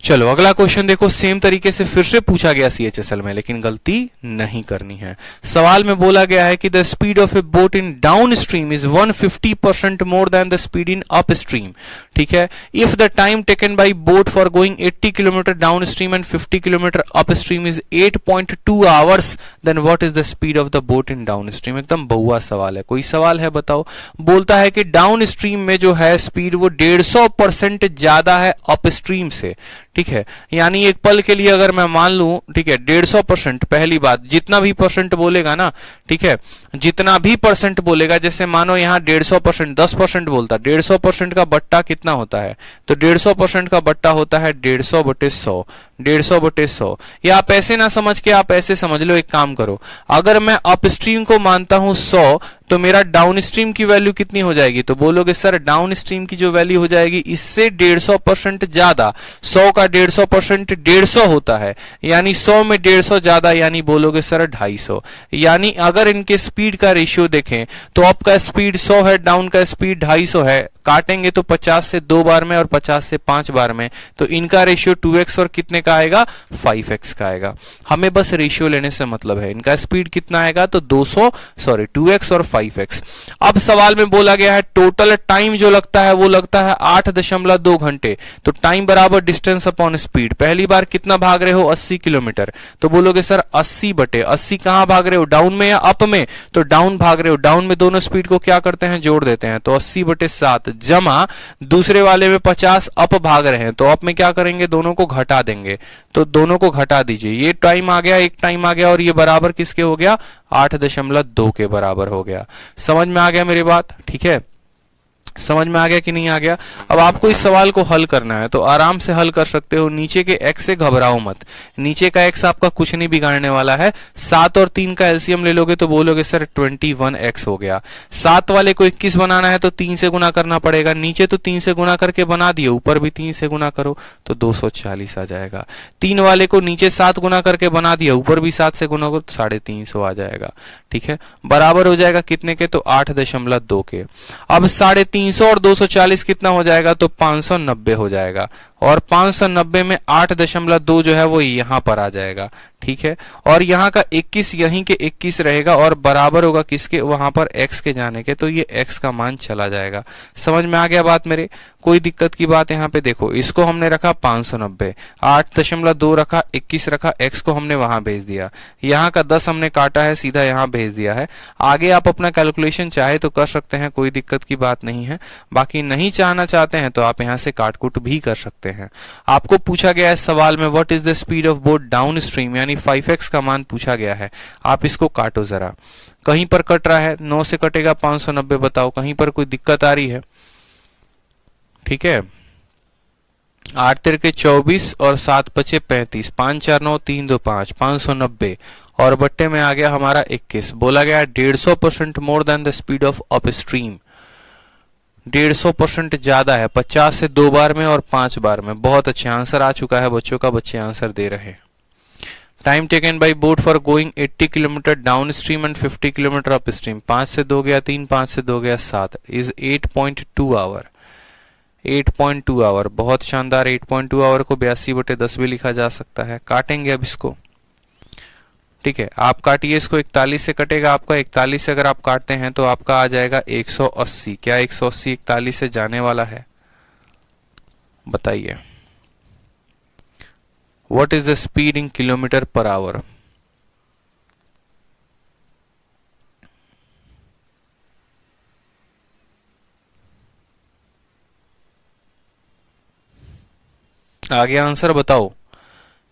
चलो अगला क्वेश्चन देखो, सेम तरीके से फिर से पूछा गया सीएचएसएल में, लेकिन गलती नहीं करनी है। सवाल में बोला गया है कि the speed of a boat in downstream is 150% more than the speed in upstream. ठीक है, if the time taken by boat for going 80 kilometre downstream and 50 kilometre upstream is 8.2 hours, then what is the speed of the boat in downstream. एकदम बहुआ सवाल है। कोई सवाल है बताओ। बोलता है कि डाउन स्ट्रीम में जो है स्पीड वो 150% ज्यादा है अप स्ट्रीम से। ठीक है, यानी एक पल के लिए अगर मैं मान लूं, ठीक है 150%, पहली बात जितना भी परसेंट बोलेगा ना, ठीक है जितना भी परसेंट बोलेगा, जैसे मानो यहाँ 150%, 10% बोलता, 150% का बट्टा कितना होता है? तो 150% का बट्टा होता है 150/100, 150/100। या आप ऐसे ना समझ के आप ऐसे समझ लो, एक काम करो, अगर मैं अपस्ट्रीम को मानता हूं 100, तो मेरा डाउन स्ट्रीम की वैल्यू कितनी हो जाएगी? तो बोलोगे सर डाउन स्ट्रीम की जो वैल्यू हो जाएगी इससे 150% ज्यादा। 100 का 150% 150 होता है, यानी 100 में 150 ज्यादा, यानी बोलोगे सर 250। यानी अगर इनके स्पीड का रेशियो देखें तो अप का स्पीड 100 है, डाउन का स्पीड 250 है। काटेंगे तो 50 से 2 बार में और 50 से 5 बार में, तो इनका रेशियो 2x और कितने का आएगा? 5x का आएगा। हमें बस रेशियो लेने से मतलब है। इनका स्पीड कितना आएगा? तो 2x और 5x। अब सवाल में बोला गया है टोटल टाइम जो लगता है वो लगता है 8.2 घंटे। तो टाइम बराबर डिस्टेंस अपॉन स्पीड। पहली बार कितना भाग रहे हो? 80 किलोमीटर। तो बोलोगे सर 80/80 कहां भाग रहे हो? डाउन में या अप में? तो डाउन भाग रहे हो। डाउन में दोनों स्पीड को क्या करते हैं? जोड़ देते हैं। तो 80/7 जमा दूसरे वाले में 50 अप भाग रहे हैं, तो अप में क्या करेंगे? दोनों को घटा देंगे। तो दोनों को घटा दीजिए, ये टाइम आ गया, एक टाइम आ गया, और ये बराबर किसके हो गया? 8.2 के बराबर हो गया। समझ में आ गया मेरी बात? ठीक है, समझ में आ गया कि नहीं आ गया? अब आपको इस सवाल को हल करना है तो आराम से हल कर सकते हो। नीचे के x से घबराओ मत, नीचे का x आपका कुछ नहीं बिगाड़ने वाला है। 7 और 3 का एलसीएम ले लोगे तो बोलोगे सर 21x हो गया। 7 वाले को 21 बनाना है तो 3 से गुना करना पड़ेगा। नीचे तो 3 से गुना करके बना दिए, ऊपर भी 3 से गुना करो तो 240 आ जाएगा। 3 वाले को नीचे 7 गुना करके बना दिया, ऊपर भी 7 से गुना करो तो 350 आ जाएगा। ठीक है, बराबर हो जाएगा कितने के? तो 8.2 के। अब 350 और 240 कितना हो जाएगा? तो 590 हो जाएगा, और 590 में 8.2 जो है वो यहां पर आ जाएगा। ठीक है, और यहाँ का 21 यहीं के 21 रहेगा, और बराबर होगा किसके? वहां पर x के जाने के, तो ये x का मान चला जाएगा। समझ में आ गया बात मेरे? कोई दिक्कत की बात यहाँ पे देखो, इसको हमने रखा 590, 8.2 रखा, 21 रखा, x को हमने वहां भेज दिया, यहाँ का 10 हमने काटा है, सीधा यहाँ भेज दिया है। आगे आप अपना कैलकुलेशन चाहे तो कर सकते हैं, कोई दिक्कत की बात नहीं है। बाकी नहीं चाहना चाहते हैं तो आप यहाँ से काट कुट भी कर सकते हैं। सकते हैं। आपको पूछा गया है सवाल में what is the speed of boat down stream, यानी 5x का मान पूछा गया है। आप इसको काटो जरा, कहीं पर कट रहा है 9 से कटेगा 590, बताओ कहीं पर कोई दिक्कत आ रही है? ठीक है, 8 तिरके 24 और 7 पचे 35, 5 4 9 3 2 5, 590 और बट्टे में आ गया हमारा 21। बोला गया 150% more than the speed of up stream, 150% ज्यादा है, 50 से 2 बार में और 5 बार में। बहुत अच्छे आंसर आ चुका है बच्चों का, बच्चे आंसर दे रहे हैं। Time taken by boat for going 80 kilometre downstream and 50 kilometre up stream, 5 से 2 गया 3, 5 से 2 गया 7, इज 8.2 आवर। 8.2 आवर, बहुत शानदार। 8.2 आवर को 82/10 भी लिखा जा सकता है। काटेंगे अब इसको, ठीक है, आप काटिए इसको। 41 से कटेगा आपका, 41 से अगर आप काटते हैं तो आपका आ जाएगा 180। क्या 180 41 से जाने वाला है? बताइए, what is the speed in kilometre per hour? आ गया आंसर, बताओ।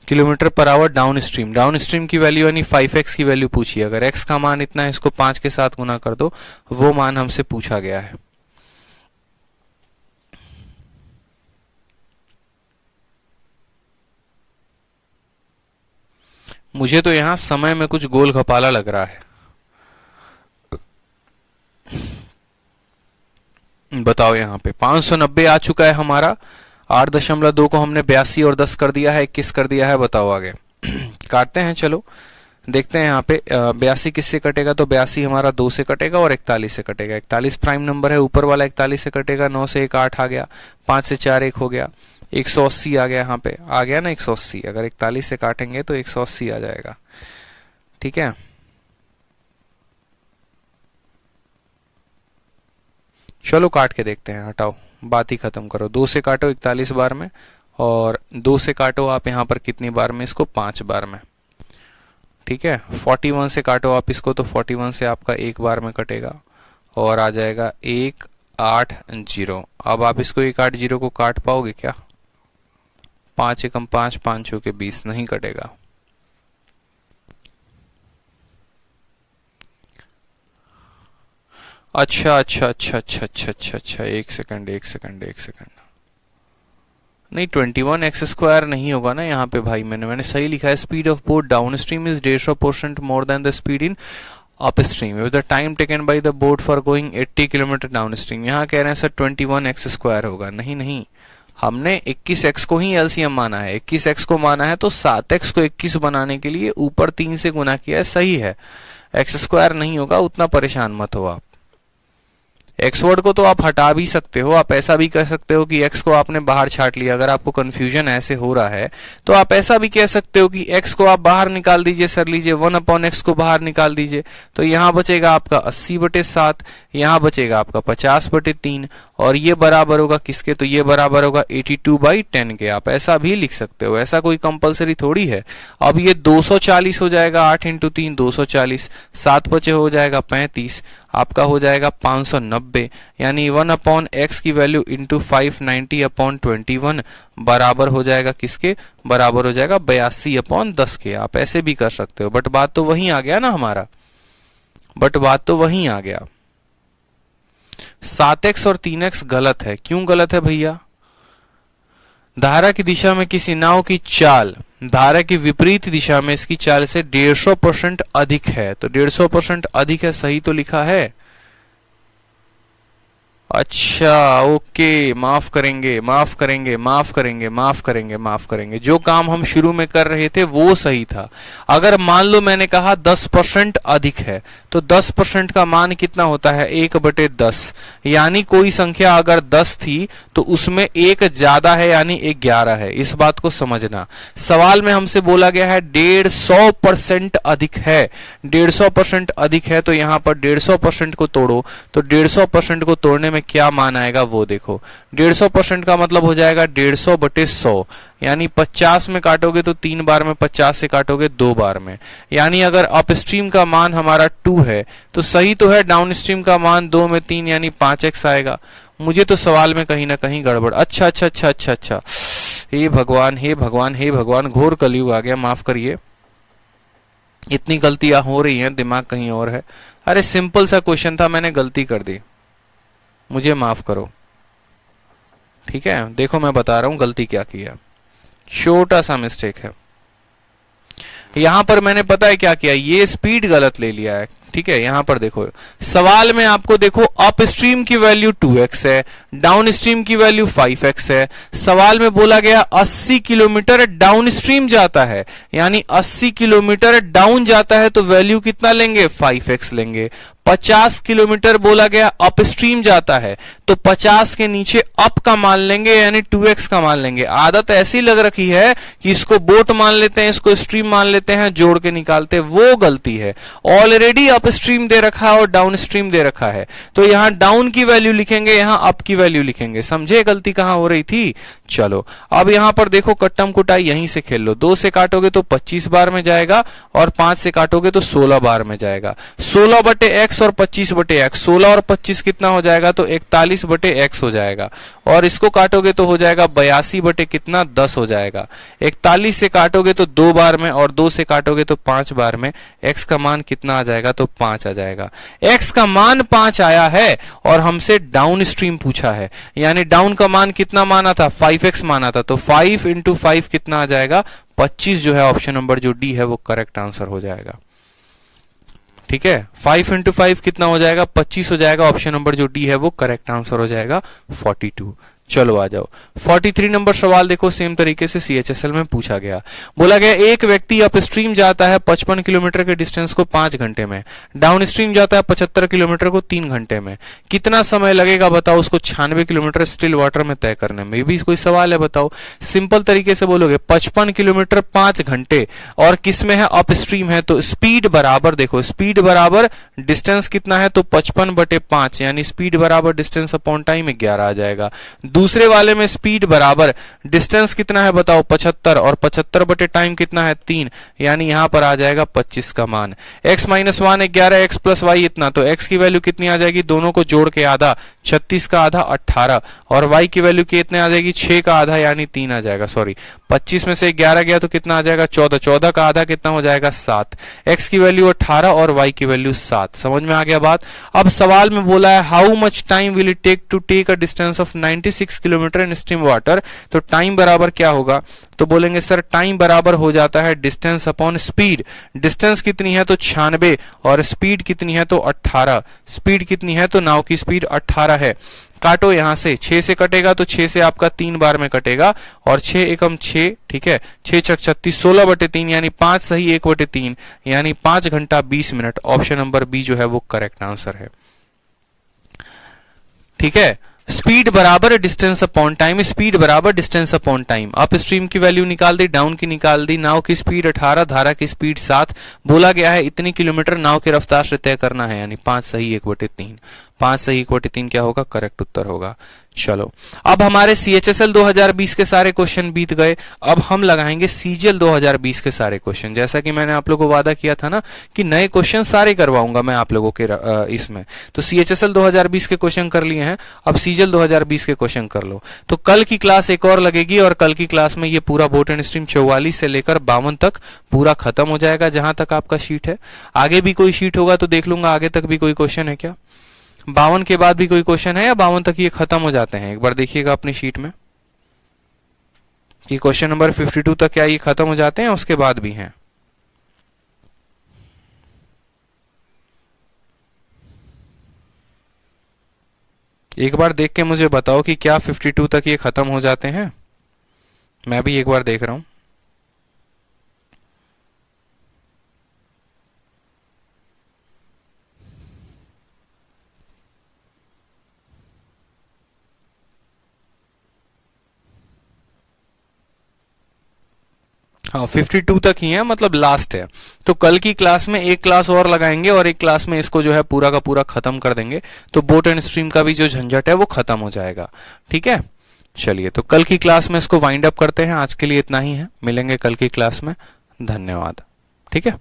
Kilometre per hour down stream, down stream की वैल्यू यानी 5x की वैल्यू पूछी है। अगर x का मान इतना है, इसको 5 के साथ गुना कर दो, वो मान हमसे पूछा गया है। मुझे तो यहां समय में कुछ गोल घपाला लग रहा है। बताओ, यहां पे 590 आ चुका है हमारा, 8.2 को हमने 82 और 10 कर दिया है, 21 कर दिया है। बताओ आगे काटते हैं, चलो देखते हैं। यहाँ पे 82 किससे कटेगा? तो 82 हमारा 2 से कटेगा और 41 से कटेगा। 41 प्राइम नंबर है, ऊपर वाला 41 से कटेगा। 9 से 1 8 आ गया, 5 से 4 1 हो गया, 180 आ गया। यहाँ पे आ गया ना 180, अगर 41 से काटेंगे तो 180 आ जाएगा। ठीक है, चलो काट के देखते हैं। हटाओ, बात ही खत्म करो। 2 से काटो 41 बार में, और 2 से काटो आप यहाँ पर कितनी बार में? इसको 5 बार में। ठीक है, 41 से काटो आप इसको, तो 41 से आपका 1 बार में कटेगा और आ जाएगा 180। अब आप इसको 180 को काट पाओगे क्या? 5 एकम 5, 5 चौके 20, नहीं कटेगा। अच्छा अच्छा अच्छा अच्छा अच्छा अच्छा अच्छा, एक सेकंड नहीं, 21x² नहीं होगा ना यहाँ पे भाई। मैंने सही लिखा है, speed of boat down stream is 150% more than the speed in up stream with the time taken by the boat for going 80 kilometre down stream. यहाँ कह रहे हैं सर 21x² होगा। नहीं नहीं, हमने 21x को ही एलसीएम माना है। 21x को माना है तो 7x को 21 बनाने के लिए ऊपर 3 से गुना किया है, सही है। x² नहीं होगा, उतना परेशान मत हो आप। एक्स वर्ड को तो आप हटा भी सकते हो, आप ऐसा भी कर सकते हो कि x को आपने बाहर छाट लिया। अगर आपको कंफ्यूजन ऐसे हो रहा है तो आप ऐसा भी कह सकते हो कि x को आप बाहर निकाल दीजिए। सर लीजिए 1/x को बाहर निकाल दीजिए, तो यहाँ बचेगा आपका 80/7, यहाँ बचेगा आपका 50/3, और ये बराबर होगा किसके? तो ये बराबर होगा 82/10 के। आप ऐसा भी लिख सकते हो, ऐसा कोई कंपलसरी थोड़ी है। अब ये 240 हो जाएगा, 8 × 3 240, 7 बचे हो जाएगा 35, आपका हो जाएगा 590, यानी 1/x की वैल्यू इंटू 590/21 बराबर हो जाएगा किसके? बराबर हो जाएगा 82/10 के। आप ऐसे भी कर सकते हो, बट बात तो वहीं आ गया ना हमारा, 7x और 3x गलत है। क्यों गलत है भैया? धारा की दिशा में किसी नाव की चाल धारा की विपरीत दिशा में इसकी चाल से 150% अधिक है, तो 150% अधिक है, सही तो लिखा है। अच्छा, ओके, माफ करेंगे। जो काम हम शुरू में कर रहे थे वो सही था। अगर मान लो मैंने कहा 10% अधिक है, तो 10% का मान कितना होता है? 1/10, यानी कोई संख्या अगर 10 थी तो उसमें 1 ज्यादा है, यानी 11 है। इस बात को समझना। सवाल में हमसे बोला गया है 150% अधिक है। 150% अधिक है, तो यहाँ पर 150% को तोड़ो, तो 150% को तोड़ने में क्या मान आएगा वो देखो। 150% का मतलब हो जाएगा 150/100, यानी 50 में काटोगे तो 3 बार में, 50 से काटोगे 2 बार में। यानी अगर अपस्ट्रीम का मान हमारा 2 है तो सही तो है, डाउन स्ट्रीम का मान 2 में 3 यानी 5x आएगा। मुझे तो सवाल में कहीं ना कहीं गड़बड़। अच्छा, हे भगवान हे भगवान हे भगवान, घोर कलयुग आ गया, माफ करिए, इतनी गलतियां हो रही हैं, दिमाग कहीं और है। अरे सिंपल सा क्वेश्चन था, मैंने गलती कर दी, मुझे माफ करो। ठीक है, देखो मैं बता रहा हूं गलती क्या किया, छोटा सा मिस्टेक है। यहां पर मैंने पता है क्या किया, ये स्पीड गलत ले लिया है। ठीक है, यहां पर देखो सवाल में आपको देखो अप स्ट्रीम की वैल्यू 2x है, डाउन स्ट्रीम की वैल्यू 5x है। सवाल में बोला गया 80 किलोमीटर डाउन स्ट्रीम जाता है, यानी 80 किलोमीटर डाउन जाता है तो वैल्यू कितना लेंगे, 5x लेंगे। 50 किलोमीटर बोला गया अप स्ट्रीम जाता है तो 50 के नीचे अप का मान लेंगे, यानी 2x का मान लेंगे। आदत ऐसी लग रखी है कि इसको बोट मान लेते हैं, इसको स्ट्रीम मान लेते हैं, जोड़ के निकालते हैं, वो गलती है। ऑलरेडी अप स्ट्रीम दे रखा है और डाउन स्ट्रीम दे रखा है, तो यहां डाउन की वैल्यू लिखेंगे, यहां अप की वैल्यू लिखेंगे। समझे गलती कहां हो रही थी? चलो अब यहां पर देखो कट्टम कुटाई यहीं से खेल लो। 2 से काटोगे तो 25 बार में जाएगा और 5 से काटोगे तो 16 बार में जाएगा। 16 बटे x और 25 बटे x, 16 और 25 कितना हो जाएगा, तो 41 बटे x हो जाएगा। और इसको काटोगे तो हो जाएगा 82 बटे कितना, 10 हो जाएगा। 41 से काटोगे तो 2 बार में और 2 से काटोगे तो 5 बार में। x का मान कितना आ जाएगा, तो 5 आ जाएगा। x का मान 5 आया है और हमसे डाउन स्ट्रीम पूछा है, यानी डाउन का मान कितना माना था, 5x माना था, तो 5 इंटू 5 कितना आ जाएगा, 25 जो है ऑप्शन नंबर जो डी है वो करेक्ट आंसर हो जाएगा। ठीक है, 5 इंटू 5 कितना हो जाएगा, 25 हो जाएगा। ऑप्शन नंबर जो डी है वो करेक्ट आंसर हो जाएगा 42। चलो आ जाओ 43 नंबर सवाल देखो, सेम तरीके से सीएचएसएल में पूछा गया। बोला गया एक व्यक्ति अप स्ट्रीम जाता है 55 किलोमीटर के डिस्टेंस को 5 घंटे में, डाउन स्ट्रीम जाता है 75 किलोमीटर को 3 घंटे में। कितना समय लगेगा बताओ उसको 96 किलोमीटर स्टिल वाटर में तय करने में? ये भी कोई सवाल है बताओ। सिंपल तरीके से बोलोगे 55 किलोमीटर 5 घंटे और किस में है, अप स्ट्रीम है, तो स्पीड बराबर देखो, स्पीड बराबर डिस्टेंस कितना है, तो 55 बटे 5, यानी स्पीड बराबर डिस्टेंस अपॉन टाइम 11 आ जाएगा। दूसरे वाले में स्पीड बराबर डिस्टेंस कितना है बताओ, 75, और 75 बटे टाइम कितना है, 3, यानी यहां पर आ जाएगा 25 का मान। x minus 1 11, x plus y इतना, तो x की वैल्यू कितनी आ जाएगी, दोनों को जोड़ के आधा, 36 का आधा 18, और y की वैल्यू कितने आ जाएगी, 6 का आधा यानी 3 आ जाएगा। सॉरी 25 में से 11 गया तो कितना आ जाएगा, 14, 14 का आधा कितना हो जाएगा, 7। x की वैल्यू 18 और y की वैल्यू 7। समझ में आ गया बात? अब सवाल में बोला है how much time will it take to take a distance of 96 kilometre in stream water, तो टाइम बराबर क्या होगा, तो बोलेंगे सर टाइम बराबर हो जाता है डिस्टेंस अपॉन स्पीड। डिस्टेंस कितनी है, तो 96, और स्पीड कितनी है, तो 18। स्पीड कितनी है, तो नाव की स्पीड 18 है। काटो यहां से, 6 से कटेगा तो 6 से आपका 3 बार में कटेगा, और 6 एकम 6, ठीक है, 6 छक 36, 16 बटे 3 यानी 5 सही 1 बटे 3, यानी 5 घंटा 20 मिनट। ऑप्शन नंबर बी जो है वो करेक्ट आंसर है। ठीक है, स्पीड बराबर डिस्टेंस अपॉन टाइम, स्पीड बराबर distance upon time. Up stream की वैल्यू निकाल दी, डाउन की निकाल दी। नाव की स्पीड 18, धारा की स्पीड 7। बोला गया है इतनी किलोमीटर नाव की रफ्तार से तय करना है, यानी 5 सही 1 बटे 3। 5 सही 1 बटे 3 क्या होगा, करेक्ट उत्तर होगा। चलो अब हमारे सीएचएसएल 2020 के सारे क्वेश्चन बीत गए, अब हम लगाएंगे सीजीएल 2020 के सारे क्वेश्चन। जैसा कि मैंने आप लोगों को वादा किया था ना कि नए क्वेश्चन सारे करवाऊंगा मैं आप लोगों के इसमें, तो सीएचएसएल 2020 के क्वेश्चन कर लिए हैं, अब सीजीएल 2020 के क्वेश्चन कर लो। तो कल की क्लास एक और लगेगी और कल की क्लास में ये पूरा बोट एंड स्ट्रीम 44 से लेकर 52 तक पूरा खत्म हो जाएगा, जहां तक आपका शीट है। आगे भी कोई शीट होगा तो देख लूंगा आगे तक भी कोई क्वेश्चन है क्या। 52 के बाद भी कोई क्वेश्चन है या 52 तक ये खत्म हो जाते हैं? एक बार देखिएगा अपनी शीट में कि क्वेश्चन नंबर 52 तक क्या ये खत्म हो जाते हैं, उसके बाद भी हैं। एक बार देख के मुझे बताओ कि क्या 52 तक ये खत्म हो जाते हैं। मैं भी एक बार देख रहा हूं। हाँ 52 तक ही है, मतलब लास्ट है। तो कल की क्लास में एक क्लास और लगाएंगे और एक क्लास में इसको जो है पूरा का पूरा खत्म कर देंगे, तो बोट एंड स्ट्रीम का भी जो झंझट है वो खत्म हो जाएगा। ठीक है, चलिए तो कल की क्लास में इसको वाइंड अप करते हैं। आज के लिए इतना ही है, मिलेंगे कल की क्लास में। धन्यवाद। ठीक है।